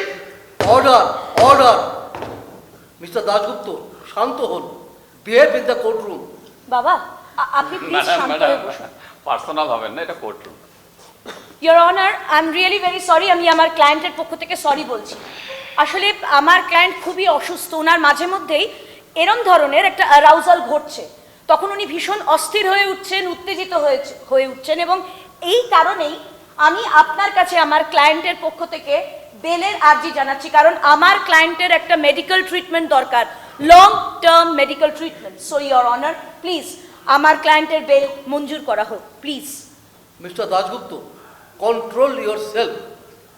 Order, order. মিস্টার দাশগুপ্ত, শান্ত হন। Behave in the courtroom. বাবা, আপনি প্লিজ শান্ত হয়ে বসুন। পার্সোনাল হবেন না, এটা courtroom. Your honour, I am really very sorry. আমি আমার ক্লায়েন্টের পক্ষ থেকে সরি বলছি। আসলে আমার ক্লায়েন্ট খুবই অসুস্থ, ওনার মাঝে মধ্যেই এরম ধরনের একটা অ্যারাউজাল ঘটছে, তখন উনি ভীষণ অস্থির হয়ে উঠছেন, উত্তেজিত হয়ে উঠছেন, এবং এই কারণেই আমি আপনার কাছে আমার ক্লায়েন্টের পক্ষ থেকে বেলের আর্জি জানাচ্ছি, কারণ আমার ক্লায়েন্টের একটা মেডিকেল ট্রিটমেন্ট দরকার, long term medical treatment. So your honour, please আমার ক্লায়েন্টের বেল মঞ্জুর করা হোক, please. Mister Dasgupta, control yourself.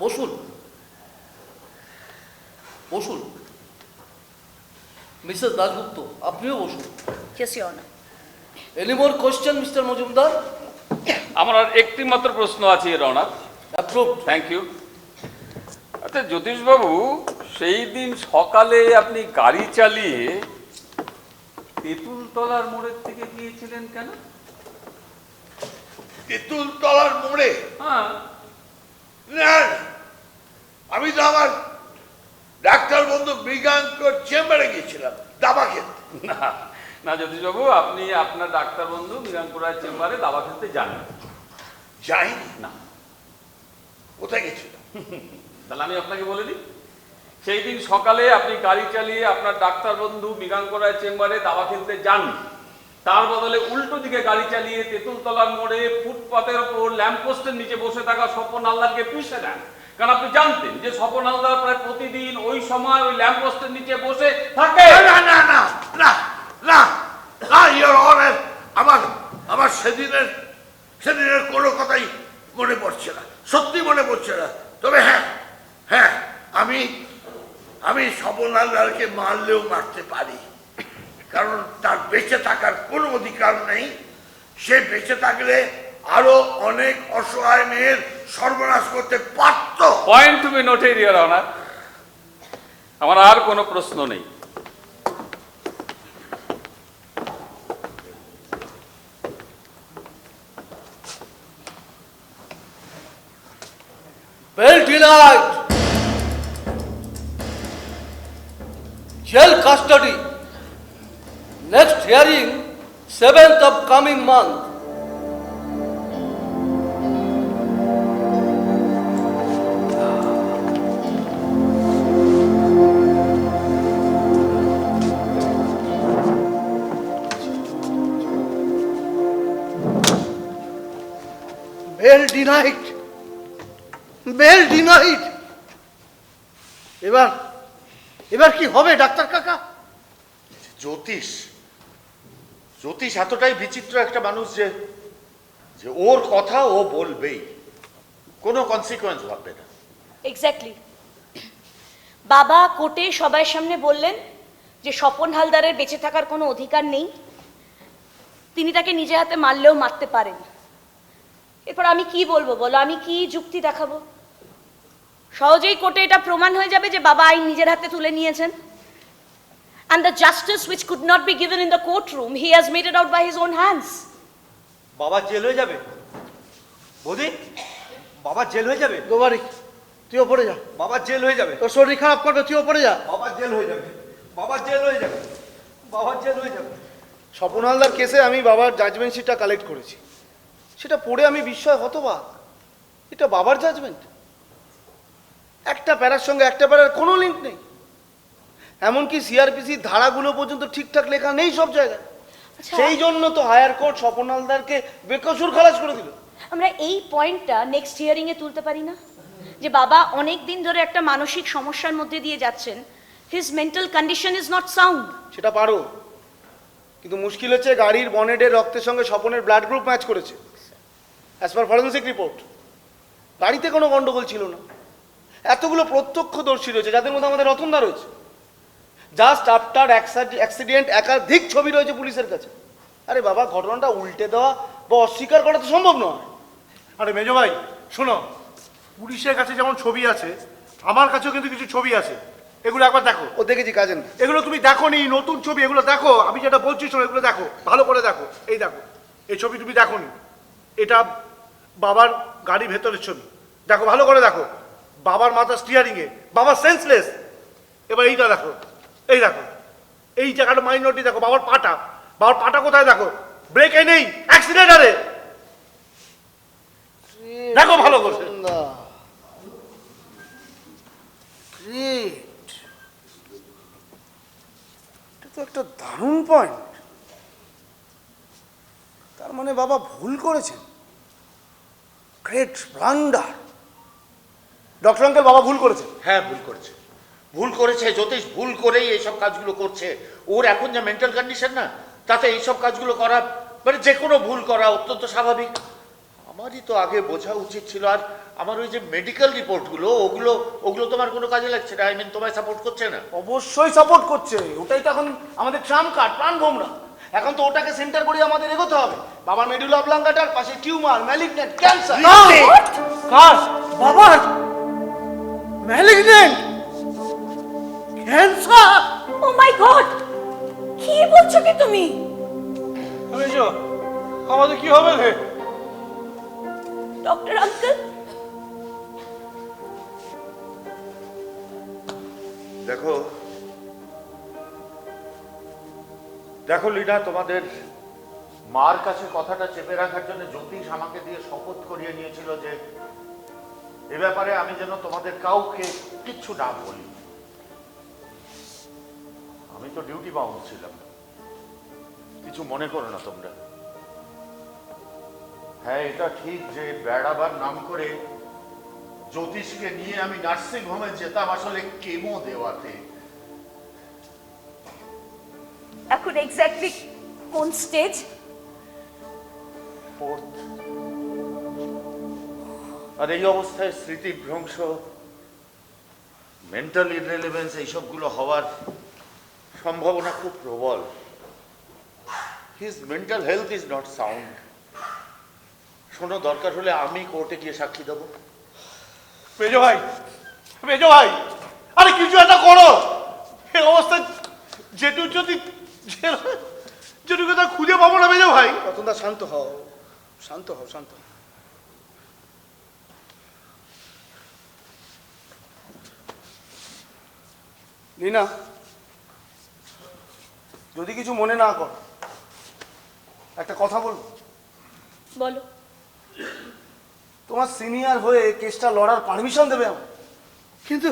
বসুন, বসুন। মিসেস দাশগুপ্ত, আপনিও বসুন। Yes your honour. Any more question mister Majumdar? আমার আর একটি মাত্র প্রশ্ন আছে your honour. Approve. Thank you. আচ্ছা জ্যোতিষবাবু, সেই দিন সকালে আপনি গাড়ি চালিয়ে তেঁতুলতলার মোড়ের থেকে গিয়েছিলেন কেন? তেঁতুলতলার মোড়ে? হ্যাঁ। না, আমি তো আমার ডাক্তার বন্ধু মৃগাঙ্কর চেম্বারে গিয়েছিলাম দাবা খেতে। না জ্যোতিষবাবু, আপনি আপনার ডাক্তার বন্ধু মৃগাঙ্কর রায়ের চেম্বারে দাবা খেলতে যান? যাইনি। না। কোথায় গেছিলাম? তাহলে আমি আপনাকে বলে দিই, সেই দিন সকালে আপনি গাড়ি চালিয়ে আপনার ডাক্তার বন্ধু মৃগাঙ্কর রায়ের চেম্বারে দাবা খেলতে যান, তার বদলে উল্টো দিকে গাড়ি চালিয়ে তেঁতুলতলার মোড়ে ফুটপাতের ওপর ল্যাম্পপোস্টের নিচে বসে থাকা স্বপন হালদারকে পিষে দেন। কারণ আপনি জানতেন যে স্বপন হালদার প্রায় প্রতিদিন ওই সময় ওই ল্যাম্পপোস্টের নিচে বসে থাকে। না না না না না না ইওর অনার, আমার সেদিনের কোনো কথাই মনে পড়ছে না, সত্যি মনে পড়ছে না। তবে হ্যাঁ হ্যাঁ, আমি স্বপন হালদারকে মারলেও মারতে পারি, কারণ তার বেঁচে থাকার কোনো অধিকার নেই। সে বেঁচে থাকলে আরো অনেক অসহায় মেয়ের সর্বনাশ করতে পারত। Point to be noted your honour. আমার আর কোনো প্রশ্ন নেই। Bail denied. Jail custody. Next hearing, 7th of coming month. Denied, bail denied. এবার এবার কি হবে ডাক্তার কাকা? জ্যোতিষ জ্যোতিষ এতটাই বিচিত্র একটা মানুষ যে যে ওর কথা ও বলবেই, কোনো কনসিকোয়েন্স ভাববে না। এক্স্যাক্টলি। বাবা কোর্টে সবার সামনে বললেন যে স্বপন হালদারের বেঁচে থাকার কোনো অধিকার নেই, তিনি তাকে নিজে হাতে মারলেও মারতে পারেন। এরপর আমি কি বলবো বলো, আমি কি যুক্তি দেখাবো? সহজেই কোর্টে এটা প্রমাণ হয়ে যাবে যে বাবা আইন নিজের হাতে তুলে নিয়েছেন। And the justice which could not be given in the courtroom, he has made it out by his own hands. বাবা জেল হয়ে যাবে বৌদি, বাবা জেল হয়ে যাবে। গোবারি, তুইও পড়ে যা। বাবা জেল হয়ে যাবে। তোর শরীর খারাপ করবে, তুইও পড়ে যা। বাবা জেল হয়ে যাবে। বাবা জেল হয়ে যাবে। বাবা জেল হয়ে যাবে। স্বপন হালদার কেসে আমি বাবার জাজমেন্ট শিটটা কালেক্ট করেছি, সেটা পড়ে আমি বিস্ময় হতবাক। এটা বাবার জাজমেন্ট, একটা প্যারার সঙ্গে একটা প্যারার কোনো লিঙ্ক নেই। এমনকি সিআরপিসির ধারাগুলো পর্যন্ত ঠিকঠাক লেখা নেই সব জায়গায়। সেই জন্য তো হায়ার কোর্ট স্বপন হালদারকে বেকসুর খালাস করে দিল। আমরা এই পয়েন্টটা নেক্সট হিয়ারিং এ তুলতে পারি না, যে বাবা অনেক দিন ধরে একটা মানসিক সমস্যার মধ্যে দিয়ে যাচ্ছেন, his mental condition is not sound. সেটা পারো, কিন্তু মুশকিল হচ্ছে গাড়ির বনেটের রক্তের সঙ্গে স্বপনের ব্লাড গ্রুপ ম্যাচ করেছে অ্যাজ পার ফরেন্সিক রিপোর্ট। গাড়িতে কোনো গন্ডগোল ছিল না। এতগুলো প্রত্যক্ষদর্শী রয়েছে, যাদের মধ্যে আমাদের রতনদা রয়েছে। জাস্ট আফটার অ্যাক্সিডেন্ট একাধিক ছবি রয়েছে পুলিশের কাছে। আরে বাবা, ঘটনাটা উল্টে দেওয়া বা অস্বীকার করা তো সম্ভব নয়। আরে মেজো ভাই শোনো, পুলিশের কাছে যেমন ছবি আছে, আমার কাছেও কিন্তু কিছু ছবি আছে, এগুলো একবার দেখো। ও দেখেছি কাজেন, এগুলো তুমি দেখো নি, নতুন ছবি, এগুলো দেখো। আমি যেটা বলছি শোনো, এগুলো দেখো, ভালো করে দেখো। এই দেখো, এই ছবি তুমি দেখো নি, এটা বাবার গাড়ি ভেতরের ছবি, দেখো ভালো করে দেখো। বাবার মাথা স্টিয়ারিং এ, বাবা সেন্সলেস। এবার এইটা দেখো, এই দেখো, এই জায়গাটা মাইনরিটি দেখো, বাবার পাটা কোথায় দেখো, ব্রেকে নেই, অ্যাক্সিডেন্টারে। দেখো ভালো করে। এটা তো একটা দারুণ পয়েন্ট। তার মানে বাবা ভুল করেছেন, গ্রেট ব্লান্ডার। ডক্টর আঙ্কেল, বাবা ভুল করেছেন। হ্যাঁ ভুল করেছে, ভুল করেছে জ্যোতিষ, ভুল করেই এইসব কাজগুলো করছে। ওর এখন যে মেন্টাল কন্ডিশন না, তাতে এইসব কাজগুলো করা মানে যে কোনো ভুল করা অত্যন্ত স্বাভাবিক। আমারই তো আগে বোঝা উচিত ছিল। আর আমার ওই যে মেডিকেল রিপোর্টগুলো, ওগুলো তোমার কোনো কাজে লাগছে না? আই মিন তোমায় সাপোর্ট করছে না? অবশ্যই সাপোর্ট করছে, ওটাই তো এখন আমাদের ট্রাম্প কার্ড, প্রাণ ভোমরা। এখন তো ওটাকে সেন্টার করে আমাদের এগোতে হবে। বাবার মেডুলা অবলাঙ্গাটার পাশে টিউমার, ম্যালিগন্যান্ট, ক্যান্সার। কার? বাবার malignant cancer? Oh my god, কি বলছো কি তুমি? মেজো, আমাদের কি হবে রে? ডক্টর আঙ্কেল, দেখো দেখো লীনা, তোমাদের মার কাছে কথাটা চেপে রাখার জন্য জ্যোতিষ আমাকে দিয়ে শপথ করিয়ে নিয়েছিল যে এ ব্যাপারে আমি যেন তোমাদের কাউকে কিচ্ছু না বলি। আমি তো ডিউটি বাউন্ড ছিলাম, কিছু মনে করো না তোমরা। হ্যাঁ এটা ঠিক যে বেড়াবার নাম করে জ্যোতিষকে নিয়ে আমি নার্সিং হোমে যেতাম আসলে কেমো দেওয়াতে। এখন এক্স্যাক্টলি কোন স্টেজ? আর এই অবস্থায় স্মৃতিভ্রংশ, মেন্টাল ইররিলেভেন্স এইসবগুলো হওয়ার সম্ভাবনা খুব প্রবল। His mental health is not sound. শোনো, দরকার হলে আমি কোর্টে গিয়ে সাক্ষী দেবো। মেজো ভাই, মেজো ভাই, আরে কিছু একটা করো। এই অবস্থায় যেটু যদি কথা খুঁজে পাবো না মেজো ভাই। রতনদা শান্ত হও, শান্ত হও, শান্ত হও। লীনা, যদি কিছু মনে না কর, একটা কথা বলবো। বলো। তোমার সিনিয়র হয়ে কেসটা লড়ার পারমিশন দেবে আমার? কিন্তু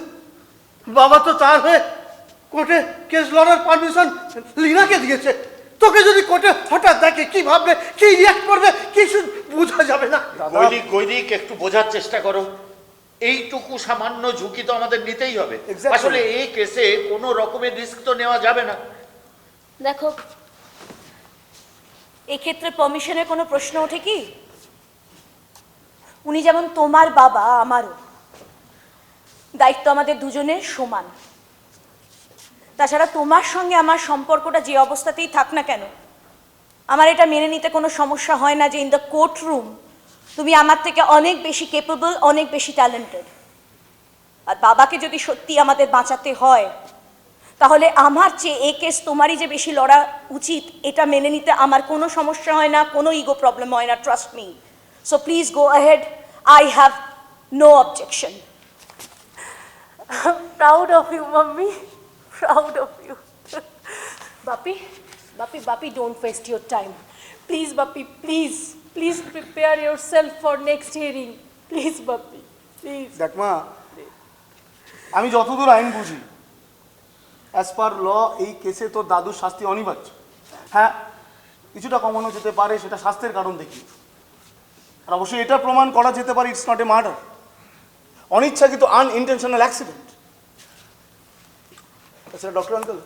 বাবা তো তার হয়ে কোর্টে কেস লড়ার পারমিশন লীনাকে দিয়েছে। তোকে যদি কোর্টে হঠাৎ দেখে কি ভাববে, কি রিয়াক্ট করবে, কিছু বোঝা যাবে না। দাদা গৈরিক একটু বোঝার চেষ্টা করো। এইটুকু সামান্য ঝুঁকি তো আমাদের নিতেই হবে। Exactly. আসলে এই কেসে কোনো রকমের রিস্ক তো নেওয়া যাবে না। দেখো, এক্ষেত্রে পারমিশনের কোনো প্রশ্ন ওঠে কি? উনি যেমন তোমার বাবা, আমারও দায়িত্ব আমাদের দুজনের সমান। তাছাড়া তোমার সঙ্গে আমার সম্পর্কটা যে অবস্থাতেই থাক না কেন, আমার এটা মেনে নিতে কোনো সমস্যা হয় না যে ইন দ্য কোর্ট রুম তুমি আমার থেকে অনেক বেশি কেপেবল, অনেক বেশি ট্যালেন্টেড। আর বাবাকে যদি সত্যি আমাদের বাঁচাতে হয়, তাহলে আমার চেয়ে এই কেস তোমারই যে বেশি লড়া উচিত, এটা মেনে নিতে আমার কোনো সমস্যা হয় না, কোনো ইগো প্রবলেম হয় না, trust me. So please go ahead, I have no objection. Proud of you, mommy. Proud of you. Bapi, don't waste your time. Please, Bapi, please prepare yourself for next hearing. Please, Bapi, please. দেখ মা, আমি যতদূর আইন বুঝি, as per ল এই কেসে তোর দাদুর শাস্তি অনিবার্য। হ্যাঁ, কিছুটা কমানো যেতে পারে, সেটা স্বাস্থ্যের কারণ দেখি। আর অবশ্যই এটা প্রমাণ করা যেতে পারে ইটস নট এ মার্ডার, অনিচ্ছাকৃত আনইনটেনশনাল অ্যাক্সিডেন্ট। আচ্ছা doctor uncle,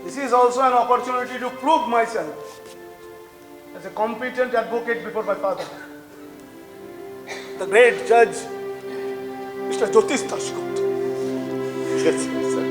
this is also an opportunity to prove myself as a competent advocate before my father, the great judge, Mr. Jyotish Dasgupta. Yes, sir.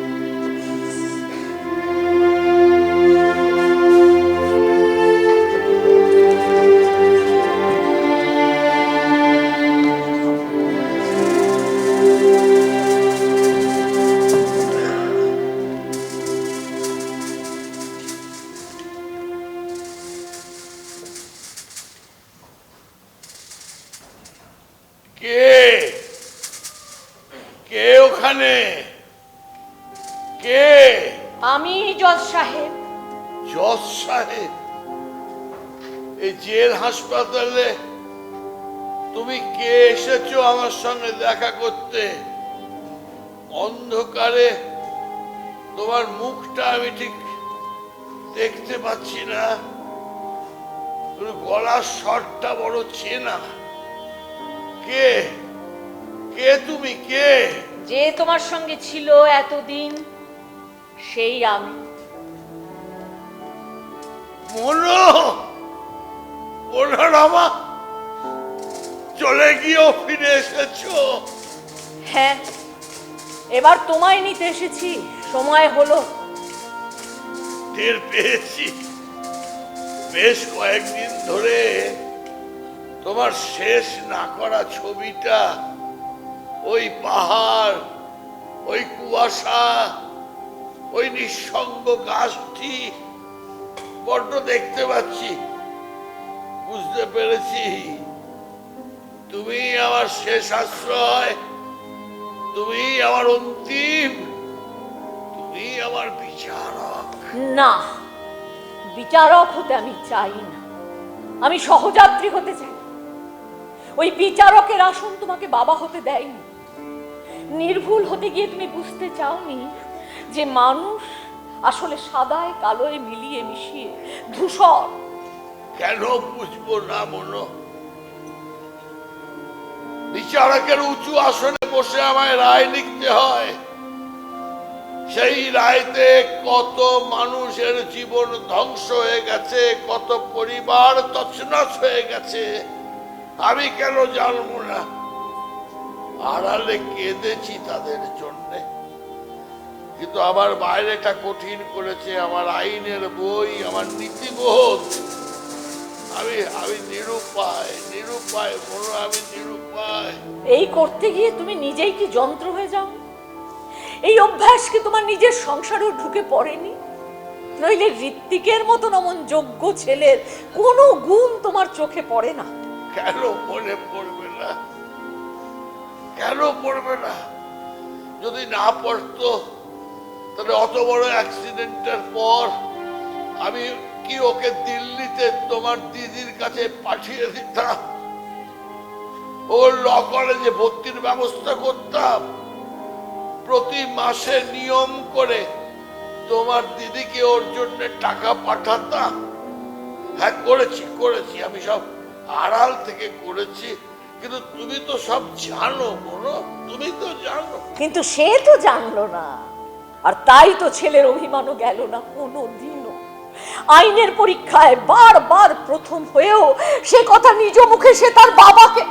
কে ওখানে? কে? আমি জজ সাহেব। জজ সাহেব? এই jail হাসপাতালে তুমি কে এসেছো আমার সঙ্গে দেখা করতে? অন্ধকারে তোমার মুখটা আমি ঠিক দেখতে পাচ্ছি না, গলার স্বরটা বড় চেনা। কে কে তুমি? কে? যে তোমার সঙ্গে ছিল এতদিন, সেই আমি। মনোরমা, চলে গিয়েও ফিরে এসেছো? হ্যাঁ, এবার তোমায় নিতে এসেছি, সময় হলো। টের পেয়েছি বেশ কয়েকদিন ধরে তোমার শেষ না করা ছবিটা, ওই পাহাড়, ওই কুয়াশা, ওই নিঃসঙ্গ গাছটি বড্ড দেখতে পাচ্ছি। বুঝতে পেরেছি তুমি আমার শেষ আশ্রয়, তুমি আমার অন্তিম, তুমি আমার বিচারক। না, বিচারক হতে আমি চাই না, আমি সহযাত্রী হতে চাই। ওই বিচারকের আসন তোমাকে বাবা হতে দেয়নি। নির্ভুল হতে গিয়ে তুমি বুঝতে চাওনি যে মানুষ আসলে সাদায় কালোয় মিলিয়ে মিশিয়ে ধূসর। কেন বুঝবো না মনো? বিচারকের উঁচু আসনে বসে আমায় রায় লিখতে হয়। সেই রায়তে কত মানুষের জীবন ধ্বংস হয়ে গেছে, কত পরিবার তছনছ হয়ে গেছে, আমি কেন জানবো না? আড়ালে কেঁদেছি তাদের জন্য, কিন্তু আমার বাইরেটা কঠিন করেছে আমার আইনের বই, আমার নীতিবোধ। আমি নিরুপায়, মনো, আমি নিরুপায়। এই করতে গিয়ে তুমি নিজেই কি যন্ত্র হয়ে যাও? এই অভ্যাস কি তোমার নিজের সংসারেও ঢুকে পড়েনি? নইলে ঋত্বিকের মতন অমন যোগ্য ছেলের কোনো গুণ তোমার চোখে পড়ে না? কেন মনে পড়বে না? কেন পড়বে না? যদি না পড়তো তাহলে অত বড় অ্যাক্সিডেন্টের পর আমি কি ওকে দিল্লিতে তোমার দিদির কাছে পাঠিয়ে দিতাম? ওর ল কলেজে ভর্তির ব্যবস্থা করতাম, প্রতি মাসে নিয়ম করে তোমার দিদিকে ওর জন্য টাকা পাঠাতাম? হ্যাঁ, করেছি, আমি সব আড়াল থেকে করেছি, কিন্তু তুমি তো সব জানো বলো, তুমি তো জানো। কিন্তু সে তো জানলো না, আর তাই তো ছেলের অভিমানও গেল না কোনোদিনও। আইনের পরীক্ষায় বারবার প্রথম হয়েও সে কথা নিজ মুখে সে তার বাবাকে,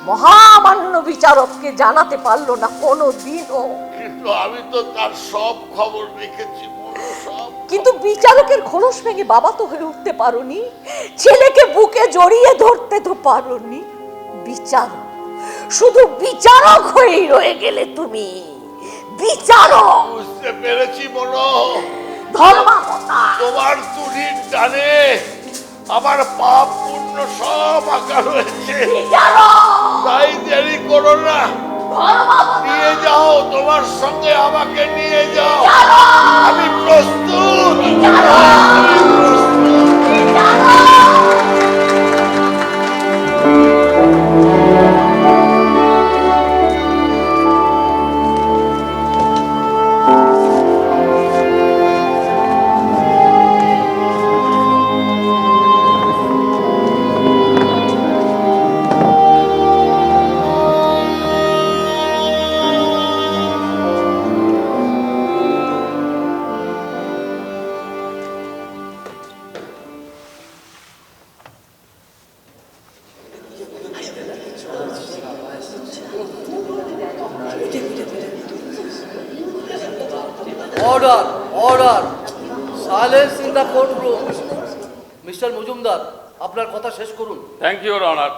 মহামান্য বিচারককে জানাতে পারলো না কোনোদিনও। কিন্তু আমি তো তার সব খবর রেখেছি বলো, সব। কিন্তু বিচারকের খোলস ভেঙে বাবা তো হয়ে উঠতে পারোনি, ছেলেকে বুকে জড়িয়ে ধরতে তো পারোনি। বিচারক, শুধু বিচারক হয়েই রয়ে গেলে তুমি, বিচারক। বুঝতে পেরেছি বলো, ধর্মাবতা তোমার তুলির টানে আমার পাপ পুণ্য সব আঁকা রয়েছে। তাই দেরি করো না, নিয়ে যাও, তোমার সঙ্গে আমাকে নিয়ে যাও, আমি প্রস্তুত। Order, order, silence in the court room. Mister Majumdar, আপনার কথা শেষ করুন। Thank you, your honour.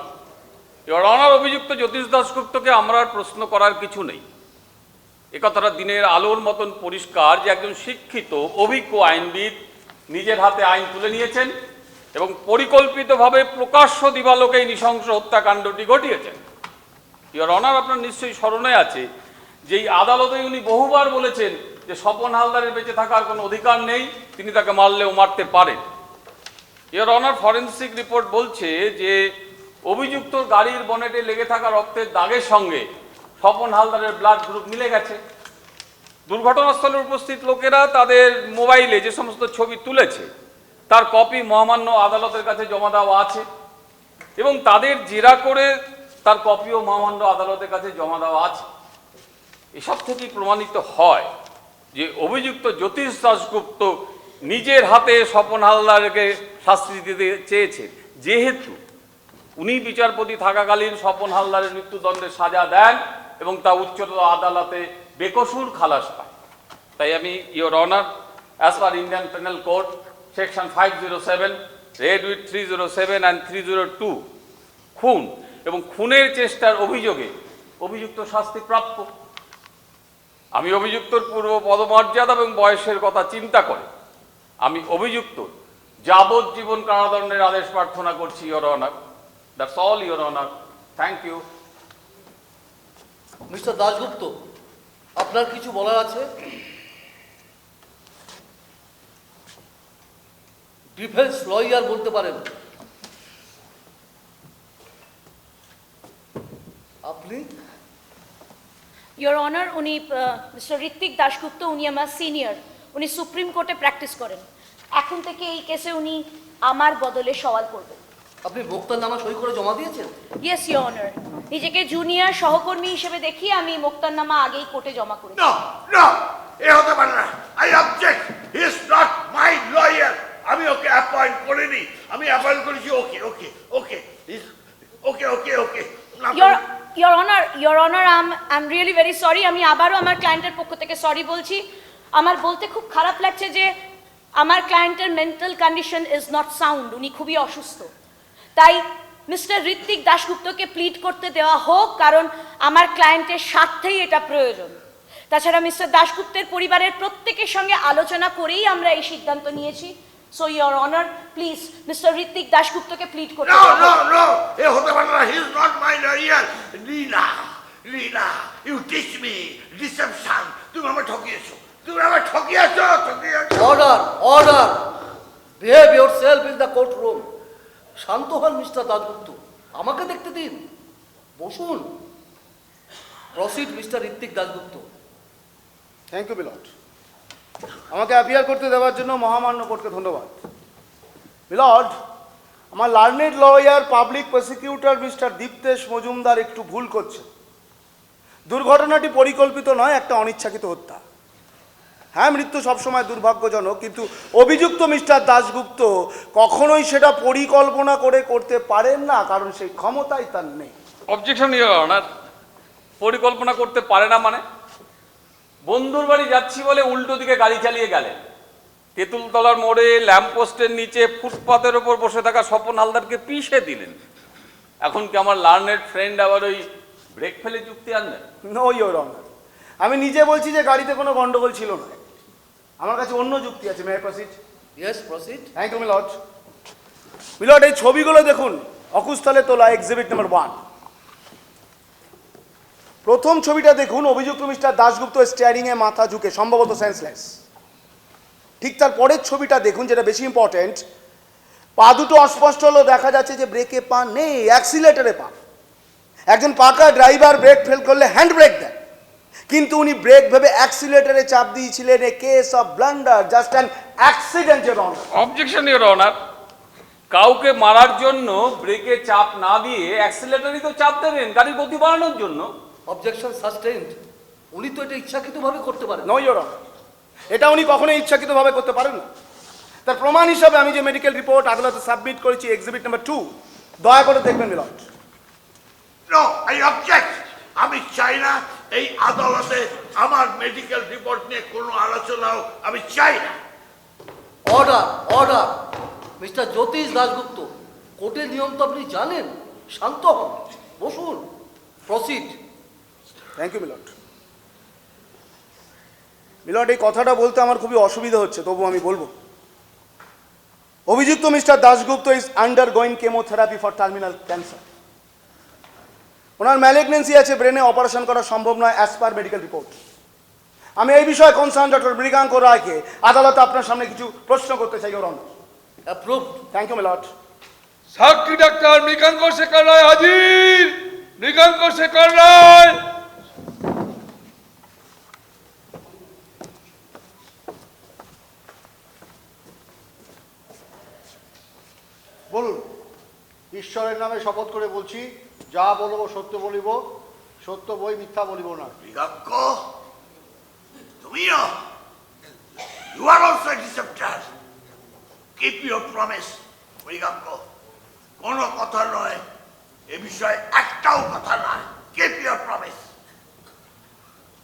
Your honour, অভিযুক্ত জ্যোতিষ দাশগুপ্তকে আমরা আর প্রশ্ন করার কিছু নেই। এ কথাটা দিনের আলোর মতন পরিষ্কার যে একজন শিক্ষিত অভিজ্ঞ আইনবিদ নিজের হাতে আইন তুলে নিয়েছেন এবং পরিকল্পিতভাবে প্রকাশ্য দিবালোকে এই নৃশংস হত্যাকাণ্ডটি ঘটিয়েছেন। ইওর অনার, আপনার নিশ্চয়ই স্মরণে আছে যে এই আদালতে উনি বহুবার বলেছেন যে স্বপন হালদারের বেঁচে থাকার কোনো অধিকার নেই, তিনি তাকে মারলেও মারতে পারেন। ইওর অনার, ফরেন্সিক রিপোর্ট বলছে যে অভিযুক্ত গাড়ির বনেটে লেগে থাকা রক্তের দাগের সঙ্গে স্বপন হালদারের ব্লাড গ্রুপ মিলে গেছে। দুর্ঘটনাস্থলে উপস্থিত লোকেরা তাদের মোবাইলে যে সমস্ত ছবি তুলেছে তার কপি মহামান্য আদালতের কাছে জমা দেওয়া আছে এবং তাদের জেরা করে তার কপিও মহামান্য আদালতের কাছে জমা দেওয়া আছে। এসব থেকেই প্রমাণিত হয় যে অভিযুক্ত জ্যোতিষ দাশগুপ্ত নিজের হাতে স্বপন হালদারকে শাস্তি দিতে চেয়েছেন, যেহেতু উনি বিচারপতি থাকাকালীন স্বপন হালদারের মৃত্যুদণ্ডের সাজা দেন এবং তা উচ্চতর আদালতে বেকসুর খালাস পায়। তাই আমি, your honour, as per Indian penal code section 507, red with 307 and 302, খুন এবং খুনের চেষ্টার অভিযোগে অভিযুক্ত শাস্তি প্রাপ্য। আমি অভিযুক্তর পূর্ব পদমর্যাদা এবং বয়সের কথা চিন্তা করে আমি অভিযুক্ত যাবজ্জীবন কারাদণ্ডের আদেশ প্রার্থনা করছি, your honour. That's all, your honour. Thank you. Mister Dasgupta, আপনার কিছু বলার আছে? ডিফেন্স লয়ার বলতে পারেন। আপনি? ইওর অনার, উনি মিস্টার ঋত্বিক দাশগুপ্ত, উনি আমার সিনিয়র, উনি সুপ্রিম কোর্টে প্র্যাকটিস করেন। এখন থেকে এই কেসে উনি আমার বদলে সওয়াল করবেন। আপনি মোক্তারনামা সই করে জমা দিয়েছেন? ইয়েস ইওর অনার, নিজেকে জুনিয়র সহকর্মী হিসেবে দেখিয়ে আমি মোক্তারনামা আগেই কোর্টে জমা করেছি। No, no, এ হতে পারে না। I object. He is not my lawyer. আমি ওকে অ্যাপয়েন্ট করিনি, আমি অ্যাপয়েন্ট করেছি ওকে। Your honour, I am really very sorry. আমি আবারও আমার ক্লায়েন্টের পক্ষ থেকে সরি বলছি। আমার বলতে খুব খারাপ লাগছে যে আমার ক্লায়েন্টের mental condition is not sound, উনি খুবই অসুস্থ। তাই মিস্টার ঋত্বিক দাশগুপ্তকে প্লিড করতে দেওয়া হোক, কারণ আমার ক্লায়েন্টের স্বার্থেই এটা প্রয়োজন। তাছাড়া মিস্টার দাশগুপ্তের পরিবারের প্রত্যেকের সঙ্গে আলোচনা করেই আমরা এই সিদ্ধান্ত নিয়েছি। So your honour, please mister Ritwik দাশগুপ্তকে প্লিড করতে No, দেওয়া হোক। no, এ হতে পারে না। He is not my lawyer. Leela, you teach me deception. তুমি আমায় ঠকিয়েছো। Order, order, behave yourself in the court room. শান্ত হন মিস্টার দাশগুপ্ত, আমাকে দেখতে দিন, বসুন। Proceed mister Ritwik Dasgupta. Thank you milord. আমাকে অ্যাপিয়ার করতে দেওয়ার জন্য মহামান্য কোর্টকে ধন্যবাদ। মিলর্ড, আমার learned lawyer public prosecutor mister Diptesh Majumdar একটু ভুল করছে। দুর্ঘটনাটি পরিকল্পিত নয়, একটা অনিচ্ছাকৃত হত্যা। হ্যাঁ, মৃত্যু সবসময় দুর্ভাগ্যজনক, কিন্তু অভিযুক্ত মিস্টার দাশগুপ্ত কখনোই সেটা পরিকল্পনা করে করতে পারেন না, কারণ সেই ক্ষমতাই তার নেই। Objection your honour. পরিকল্পনা করতে পারে না মানে? বন্ধুর বাড়ি যাচ্ছি বলে উল্টো দিকে গাড়ি চালিয়ে গেলেন, তেঁতুলতলার মোড়ে ল্যাম্পপোস্টের নিচে ফুটপাতের ওপর বসে থাকা স্বপন হালদারকে পিষে দিলেন। এখন কি আমার লার্নেড ফ্রেন্ড আবার ওই ব্রেক ফেলে যুক্তি আনলেন? নো ইওর অনার, আমি নিজে বলছি যে গাড়িতে কোনো গন্ডগোল ছিল না। আমার কাছে অন্য যুক্তি আছে। May I proceed? Yes, proceed. Thank you milord. Milord, এই ছবিগুলো দেখুন, অকুস্থলে তোলা এক্সিবিট নাম্বার 1। প্রথম ছবিটা দেখুন, অভিযুক্ত মিস্টার দাশগুপ্ত স্টিয়ারিংয়ে মাথা ঝুঁকে, সম্ভবত সেন্সলেস। ঠিক তার পরের ছবিটা দেখুন, যেটা বেশি ইম্পর্টেন্ট। পা দুটো অস্পষ্ট হলেও দেখা যাচ্ছে যে ব্রেকে পা নেই, অ্যাক্সিলেটারে পা। একজন পাকা ড্রাইভার ব্রেক ফেল করলে হ্যান্ড ব্রেক দেয়, কিন্তু উনি ব্রেক ভেবে অ্যাক্সিলেটারে চাপ দিয়েছিলেন। A case of blunder, just an accident your honour. Objection your honour. কাউকে মারার জন্য ব্রেকে চাপ না দিয়ে অ্যাক্সিলারেটরই তো চাপ দেবেন গাড়ির গতি বাড়ানোর জন্য। Objection sustained. উনি তো এটা ইচ্ছাকৃতভাবে করতে পারেন। নো ইওর অনার, এটা উনি কখনোই ইচ্ছাকৃতভাবে করতে পারেন না। তার প্রমাণ হিসাবে আমি যে মেডিকেল রিপোর্ট আদালতে সাবমিট করেছি, এক্সিবিট নাম্বার 2, দয়া করে দেখবেন মিলর্ড। No, I object. আমি চাই না এই আদালতে আমার মেডিকেল রিপোর্ট নিয়ে কোনো আলোচনাও আমি চাই না। Order, order. মিস্টার জ্যোতিষ দাশগুপ্ত, কোর্টের নিয়ম তো আপনি জানেন। শান্ত হন, বসুন। Proceed. Thank you milord. Milord, এই কথাটা বলতে আমার খুবই অসুবিধা হচ্ছে, তবু আমি বলবো। অভিযুক্ত mister Dasgupta is undergoing chemotherapy for terminal cancer. Owner malignancy আছে, ব্রেনে অপারেশন করা সম্ভব নয় অ্যাজ পার মেডিকেল রিপোর্ট। আমি এই বিষয়ে কনসার্ন ডক্টর মৃগাঙ্ক রায়কে আদালতে আপনার সামনে কিছু প্রশ্ন করতে চাই your honour. Approved. Thank you milord. সাক্ষী ডাক্তার মৃগাঙ্ক শেখর রায় হাজির। মৃগাঙ্ক শেখর রায়। বলুন। ঈশ্বরের নামে শপথ করে বলছি, যা বলবো সত্য বলিব, সত্য বই, মিথ্যা বলিব না। মৃগাঙ্ক, তুমিও? You are also a deceptor. Keep your promise, Mriganka. কোনো কথা নয়, এ বিষয়ে একটাও কথা নয়। Keep your promise.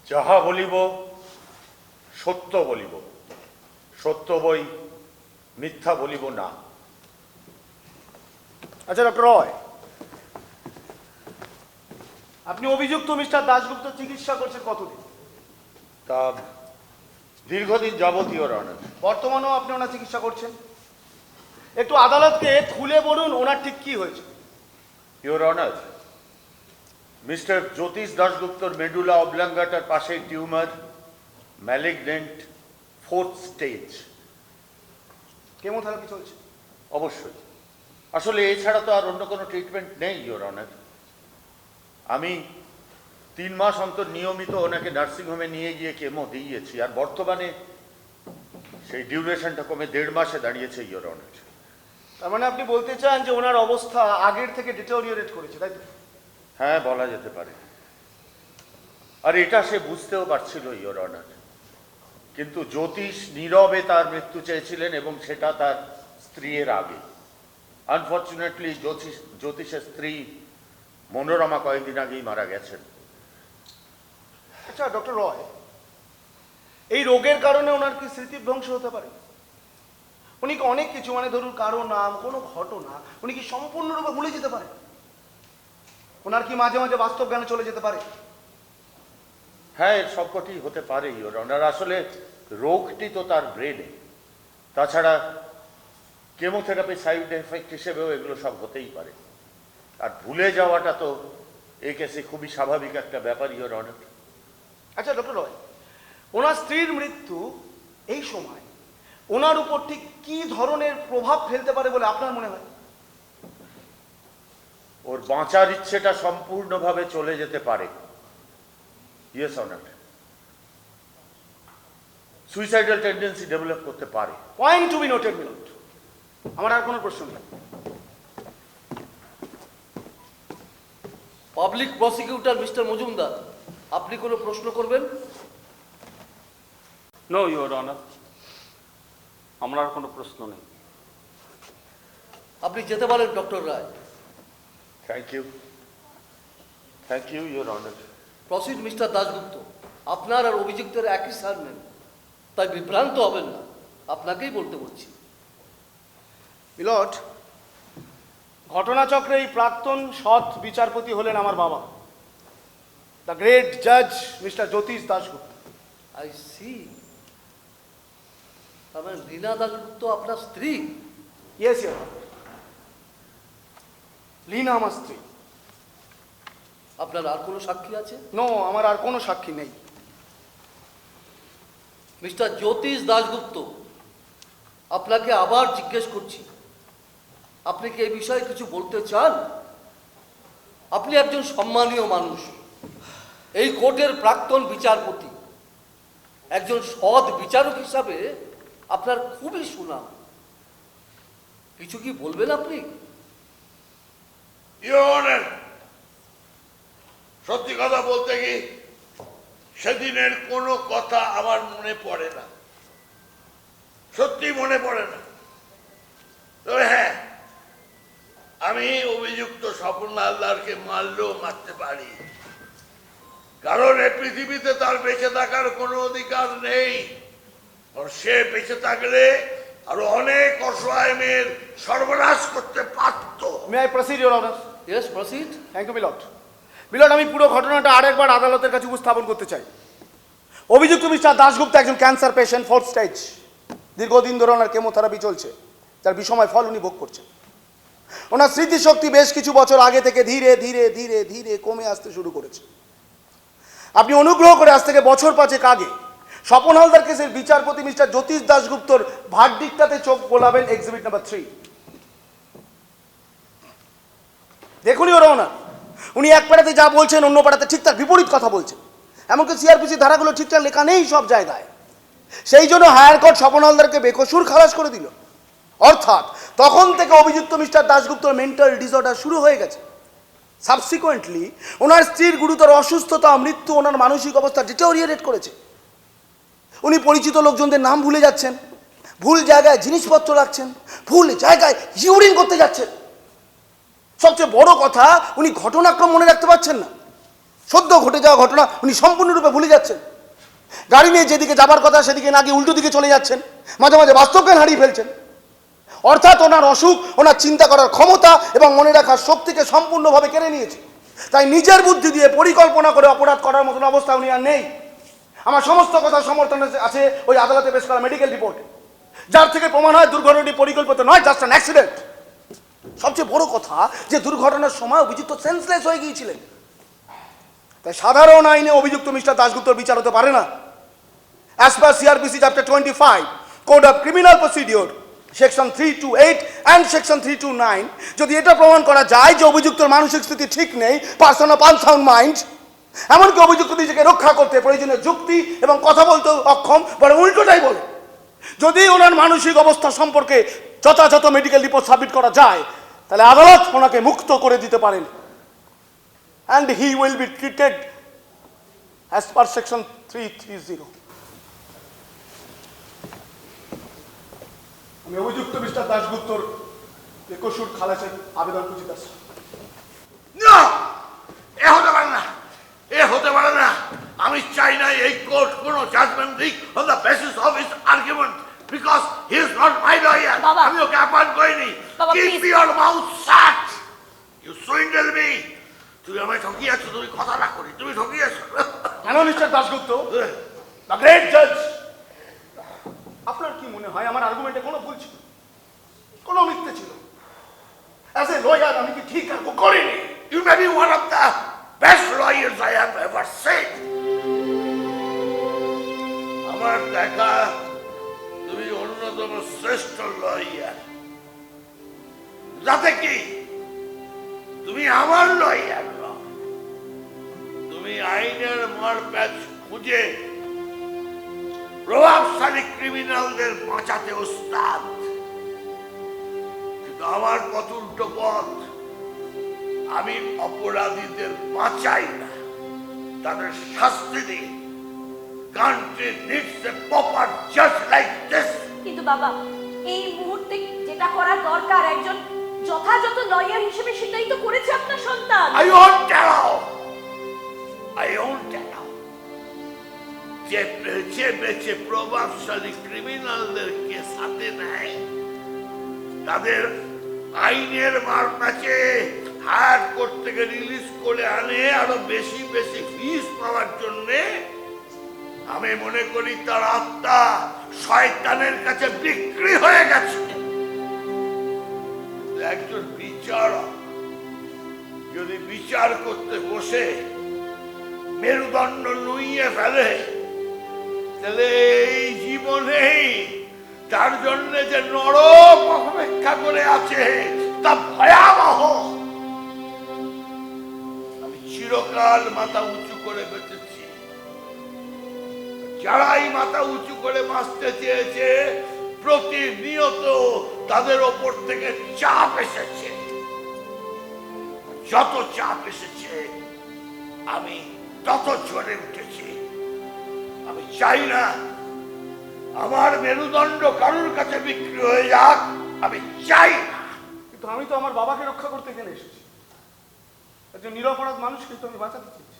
যাহা বলিব সত্য বলিব, সত্য বই, মিথ্যা বলিব না। আচ্ছা ডক্টর রয়, আপনি অভিযুক্ত মিস্টার দাশগুপ্ত চিকিৎসা করছেন কতদিন? তা দীর্ঘদিন যাবত ইওর অনার। বর্তমানেও আপনি ওনার চিকিৎসা করছেন? একটু আদালতকে খুলে বলুন ওনার ঠিক কি হয়েছে। Your honour, mister Jyotish দাশগুপ্তর medulla অবলাঙ্গাটার পাশে tumour, malignant, 4th stage. Chemotherapy চলছে? অবশ্যই। আসলে এছাড়া তো আর অন্য কোনো ট্রিটমেন্ট নেই ইওর অনার। আমি 3 মাস অন্তর নিয়মিত ওনাকে নার্সিংহোমে নিয়ে গিয়ে কেমো দিয়েছি, আর বর্তমানে সেই ডিউরেশনটা কমে 1.5 মাসে দাঁড়িয়েছে ইওর অনার। তার মানে আপনি বলতে চান যে ওনার অবস্থা আগের থেকে ডিটোরিয়েট করেছে, তাই তো? হ্যাঁ, বলা যেতে পারে। আর এটা সে বুঝতেও পারছিল ইওর অনার, কিন্তু জ্যোতিষ নীরবে তার মৃত্যু চেয়েছিলেন, এবং সেটা তার স্ত্রীর আগে। আনফর্চুনেটলি জ্যোতিষের স্ত্রী মনোরমা কয়েকদিন আগেই মারা গেছেন। আচ্ছা ডক্টর রয়, এই রোগের কারণে ওনার কি স্মৃতিভ্রংশ হতে পারে? উনি কি অনেক কিছু, মানে ধরুন কারো নাম, কোনো ঘটনা, উনি কি সম্পূর্ণরূপে ভুলে যেতে পারে? ওনার কি মাঝে মাঝে বাস্তব জ্ঞানে চলে যেতে পারে? হ্যাঁ, এর সবকটি হতে পারে ইওর অনার। আসলে রোগটি তো তার ব্রেনে, তাছাড়া কেমোথেরাপি সাইড এফেক্ট হিসেবেও এগুলো সব হতেই পারে। আর ভুলে যাওয়াটা তো এই কেসে খুবই স্বাভাবিক একটা ব্যাপার ইওর অনার। আচ্ছা ডক্টর রয়, ওনার স্ত্রীর মৃত্যু এই সময় ওনার উপর ঠিক কি ধরনের প্রভাব ফেলতে পারে বলে আপনার মনে হয়? ওর বাঁচার ইচ্ছেটা সম্পূর্ণভাবে চলে যেতে পারে। Yes honour. Suicidal tendency develop করতে পারে। Point to be noted মিলট। আমার আর কোনো প্রশ্ন নেই। পাবলিক প্রসিকিউটর মিস্টার মজুমদার, আপনি কোনো প্রশ্ন করবেন? নো ইউর অনার, আমার আর কোনো প্রশ্ন নেই। আপনি যেতে পারেন doctor Roy. Thank you, thank you your honour. Proceed mister Dasgupta, আপনার আর অভিযুক্তের একই সারনেম, তাই বিভ্রান্ত হবেন না, আপনাকেই বলতে বলছি। মিলট, ঘটনাচক্রে এই প্রাক্তন সৎ বিচারপতি হলেন আমার বাবা, দ্য গ্রেট জাজ mister Jyotish Dasgupta. I C. তার মানে লীনা দাশগুপ্ত আপনার স্ত্রী? ইয়েস ইয়োর অনার, লীনা আমার স্ত্রী। আপনার আর কোনো সাক্ষী আছে? নো, আমার আর কোনো সাক্ষী নেই। মিস্টার জ্যোতিষ দাশগুপ্ত, আপনাকে আবার জিজ্ঞেস করছি, আপনি কি এই বিষয়ে কিছু বলতে চান? আপনি একজন সম্মানীয় মানুষ, এই কোর্টের প্রাক্তন বিচারপতি, একজন সৎ বিচারক হিসাবে আপনার খুবই সুনাম। কিছু কি বলবেন আপনি? ইওর অনার, সত্যি কথা বলতে কি সেদিনের কোনো কথা আমার মনে পড়ে না, সত্যি মনে পড়ে না। তবে হ্যাঁ, আমি অভিযুক্ত স্বপন হালদারকে মারলেও মারতে পারি, কারণ এই পৃথিবীতে তার বেঁচে থাকার কোনো অধিকার নেই। আর সে বেঁচে থাকলে আরো অনেক অসহায় মেয়ের সর্বনাশ করতে পারত। May I proceed your honour? Yes, proceed. Thank you milord. Milord, আমি পুরো ঘটনাটা আরেকবার আদালতের কাছে উপস্থাপন করতে চাই। অভিযুক্ত মিস্টার দাশগুপ্ত একজন ক্যান্সার পেশেন্ট, 4th স্টেজ। দীর্ঘদিন ধরে ওনার কেমোথেরাপি চলছে, যার বিষময় ফল উনি ভোগ করছেন। ওনার স্মৃতিশক্তি বেশ কিছু বছর আগে থেকে ধীরে ধীরে ধীরে ধীরে কমে আসতে শুরু করেছে। আপনি অনুগ্রহ করে আজ থেকে বছর 5 আগে স্বপন হালদার কেসের বিচারপতি মিস্টার জ্যোতিষ দাশগুপ্তর ভার্ডিক্টটাতে চোখ বোলাবেন, এক্সিবিট নাম্বার 3। দেখুন ইওর অনার, উনি এক পাড়াতে যা বলছেন অন্য পাড়াতে ঠিক তার বিপরীত কথা বলছেন। এমনকি সিআরপিসি ধারাগুলো ঠিকঠাক লেখা নেই সব জায়গায়। সেই জন্য হায়ার কোর্ট স্বপন হালদারকে বেকসুর খালাস করে দিল। অর্থাৎ তখন থেকে অভিযুক্ত মিস্টার দাশগুপ্তর মেন্টাল ডিসঅর্ডার শুরু হয়ে গেছে। সাবসিকুয়েন্টলি ওনার স্ত্রীর গুরুতর অসুস্থতা, মৃত্যু ওনার মানসিক অবস্থা ডিটেরিওরেট করেছে। উনি পরিচিত লোকজনদের নাম ভুলে যাচ্ছেন, ভুল জায়গায় জিনিসপত্র রাখছেন, ভুল জায়গায় ইউরিন করতে যাচ্ছেন। সবচেয়ে বড় কথা, উনি ঘটনাক্রম মনে রাখতে পারছেন না। সদ্য ঘটে যাওয়া ঘটনা উনি সম্পূর্ণরূপে ভুলে যাচ্ছেন। গাড়ি নিয়ে যেদিকে যাবার কথা সেদিকে না গিয়ে উল্টো দিকে চলে যাচ্ছেন, মাঝে মাঝে বাস্তব জ্ঞান হারিয়ে ফেলছেন। অর্থাৎ ওনার অসুখ ওনার চিন্তা করার ক্ষমতা এবং মনে রাখার শক্তিকে সম্পূর্ণভাবে কেড়ে নিয়েছে। তাই নিজের বুদ্ধি দিয়ে পরিকল্পনা করে অপরাধ করার মতন অবস্থা উনি আর নেই। আমার সমস্ত কথা সমর্থন আছে ওই আদালতে পেশ করা মেডিকেল রিপোর্টে, যার থেকে প্রমাণ হয় দুর্ঘটনাটি পরিকল্পিত নয়, জাস্ট অ্যান অ্যাক্সিডেন্ট। সবচেয়ে বড় কথা যে দুর্ঘটনার সময় অভিযুক্ত সেন্সলেস হয়ে গিয়েছিলেন। তাই সাধারণ আইনে অভিযুক্ত মিস্টার দাশগুপ্তর বিচার হতে পারে না। As per CrPC chapter 25 code of criminal procedure section 328 and section 329, যদি এটা প্রমাণ করা যায় যে অভিযুক্তর মানসিক স্থিতি ঠিক নেই, পার্সন অফ আনসাউন্ড মাইন্ড, এমনকি অভিযুক্ত নিজেকে রক্ষা করতে প্রয়োজনীয় যুক্তি এবং কথা বলতে অক্ষম, বরং উল্টোটাই বলে, যদি ওনার মানসিক অবস্থা সম্পর্কে যথাযথ মেডিকেল রিপোর্ট সাবমিট করা যায়, তাহলে আদালত ওনাকে মুক্ত করে দিতে পারেন। And he will be treated as per section 330। আমি অভিযুক্ত মিস্টার দাশগুপ্তর বেকসুর খালাসের আবেদন করছি। না, এ হতে পারে না, এ হতে পারে না। আমি চাই না এই কোর্ট কোনো জাজমেন্ট দিক on the basis of his argument, because he is not my lawyer. বাবা। আমি ওকে অ্যাপয়েন্ট করিনি। বাবা, keep please. Your mouth shut. You swindle me. তুমি আমায় ঠকিয়েছো, তুমি কথা না করি, তুমি ঠকিয়েছো। কেন মিস্টার দাশগুপ্ত, দ্য গ্রেট জাজ, আপনার কি মনে হয় আমার আর্গুমেন্টে কোনো ভুল ছিল, কোনো মিথ্যে ছিল? অ্যাজ এ লয়ার আমি কি ঠিক আর্গু করিনি? You may be one of the best lawyers I have ever seen. আমার দেখা তুমি অন্যতম শ্রেষ্ঠ লয়ার। যাতে কি তুমি আমার লয়ার নও, তুমি আইনের মারপ্যাচ খুঁজে প্রভাবশালী ক্রিমিনালদের বাঁচাতে ওস্তাদ, কিন্তু আমার পথ উল্টো পথ। আমি অপরাধীদের বাঁচাই না, তাদের শাস্তি দিই। Country needs a pauper just like this. কিন্তু বাবা, এই মুহূর্তে যেটা করার দরকার, একজন যথাযথ লয়ার হিসেবে সেটাই তো করেছে আপনার সন্তান। I won't allow. যে বেছে বেছে প্রভাবশালী ক্রিমিনালদেরকে সাথে নেয়, তাদের আইনের মার কাছে হায়ার কোর্ট থেকে রিলিজ করে আনে আরো বেশি বেশি ফিস পাওয়ার জন্যে, আমি মনে করি তার আত্মা শয়তানের কাছে বিক্রি হয়ে গেছে। একজন বিচারক যদি বিচার করতে বসে মেরুদণ্ড নুইয়ে ফেলে, তাহলে এই জীবনেই তার জন্য যে নরক অপেক্ষা করে আছে তা ভয়াবহ। আমি চিরকাল মাথা উঁচু করে বেঁচেছি, যারাই মাথা উঁচু করে বাঁচতে চেয়েছে প্রতিনিয়ত তাদের ওপর থেকে চাপ এসেছে। যত চাপ এসেছে আমি তত জ্বলে উঠেছি। আমি চাই না আমার মেরুদণ্ড কারোর কাছে বিক্রি হয়ে যাক, আমি চাই না। কিন্তু আমি তো আমার বাবাকে রক্ষা করতে এখানে এসেছি, একজন নিরপরাধ মানুষকে তো আমি বাঁচাতে চেয়েছি।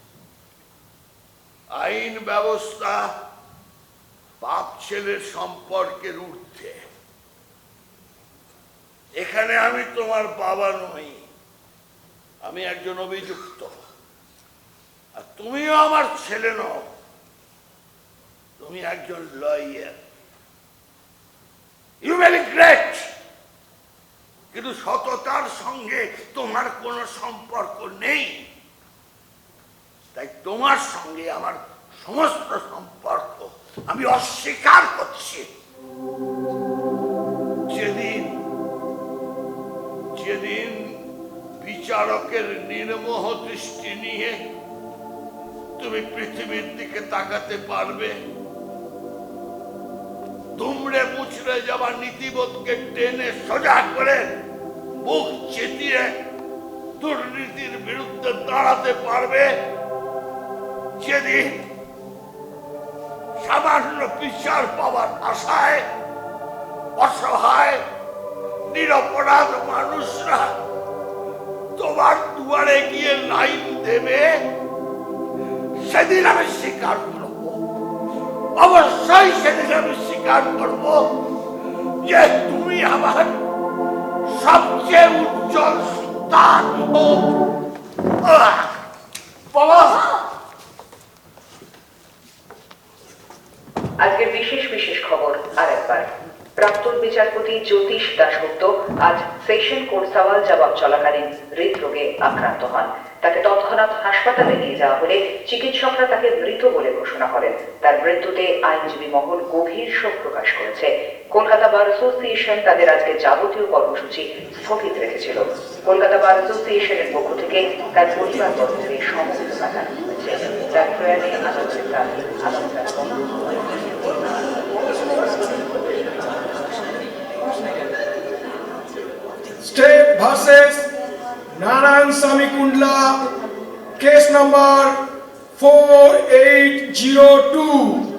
আইন ব্যবস্থা বাপ ছেলের সম্পর্কের ঊর্ধ্বে। এখানে আমি তোমার বাবা নই, আমি একজন অভিযুক্ত, আর তুমিও আমার ছেলে নও, তুমি একজন লয়ার। ইউ ভেরি গ্রেট, কিন্তু সততার সঙ্গে তোমার কোনো সম্পর্ক নেই। তাই তোমার সঙ্গে আমার সমস্ত সম্পর্ক আমি অস্বীকার করছি। যেদিন বিচারকের নির্মোহ দৃষ্টি নিয়ে তুমি পৃথিবীর দিকে তাকাতে পারবে, দুমড়ে মুচড়ে যাওয়া নীতিবোধকে টেনে সোজা করে মুখ চেতিয়ে দুর্নীতির বিরুদ্ধে দাঁড়াতে পারবে, যেদিন সামান্য বিচার পাওয়ার আশায় অসহায় নিরপরাধ মানুষরা তোমার দুয়ারে গিয়ে লাইন দেবে, সেদিন আমি স্বীকার করব, অবশ্যই সেদিন আমি স্বীকার করব যে তুমি আমার সবচেয়ে উজ্জ্বল সন্তান। বাবা, আজকের বিশেষ খবর আরেকবার। প্রাক্তন বিচারপতি জ্যোতিষ দাশগুপ্ত আজ সেশন কোর্ট সওয়াল জবাব চলাকালীন হৃদরোগে আক্রান্ত হন। তাকে তৎক্ষণাৎ হাসপাতালে নিয়ে যাওয়া হলে চিকিৎসকরা তাকে মৃত বলে ঘোষণা করেন। তার মৃত্যুতে আইনজীবী মহল গভীর শোক প্রকাশ করেছে। কলকাতা বার অ্যাসোসিয়েশন তাদের আজকে যাবতীয় কর্মসূচি স্থগিত রেখেছিল। কলকাতা বার অ্যাসোসিয়েশনের পক্ষ থেকে তার পরিবার বর্গকে সমবেদনা জানানো হয়েছে। তার প্রয়াণে আদালতের কাছে State versus Narayan Swamy Kundla, case number 4802.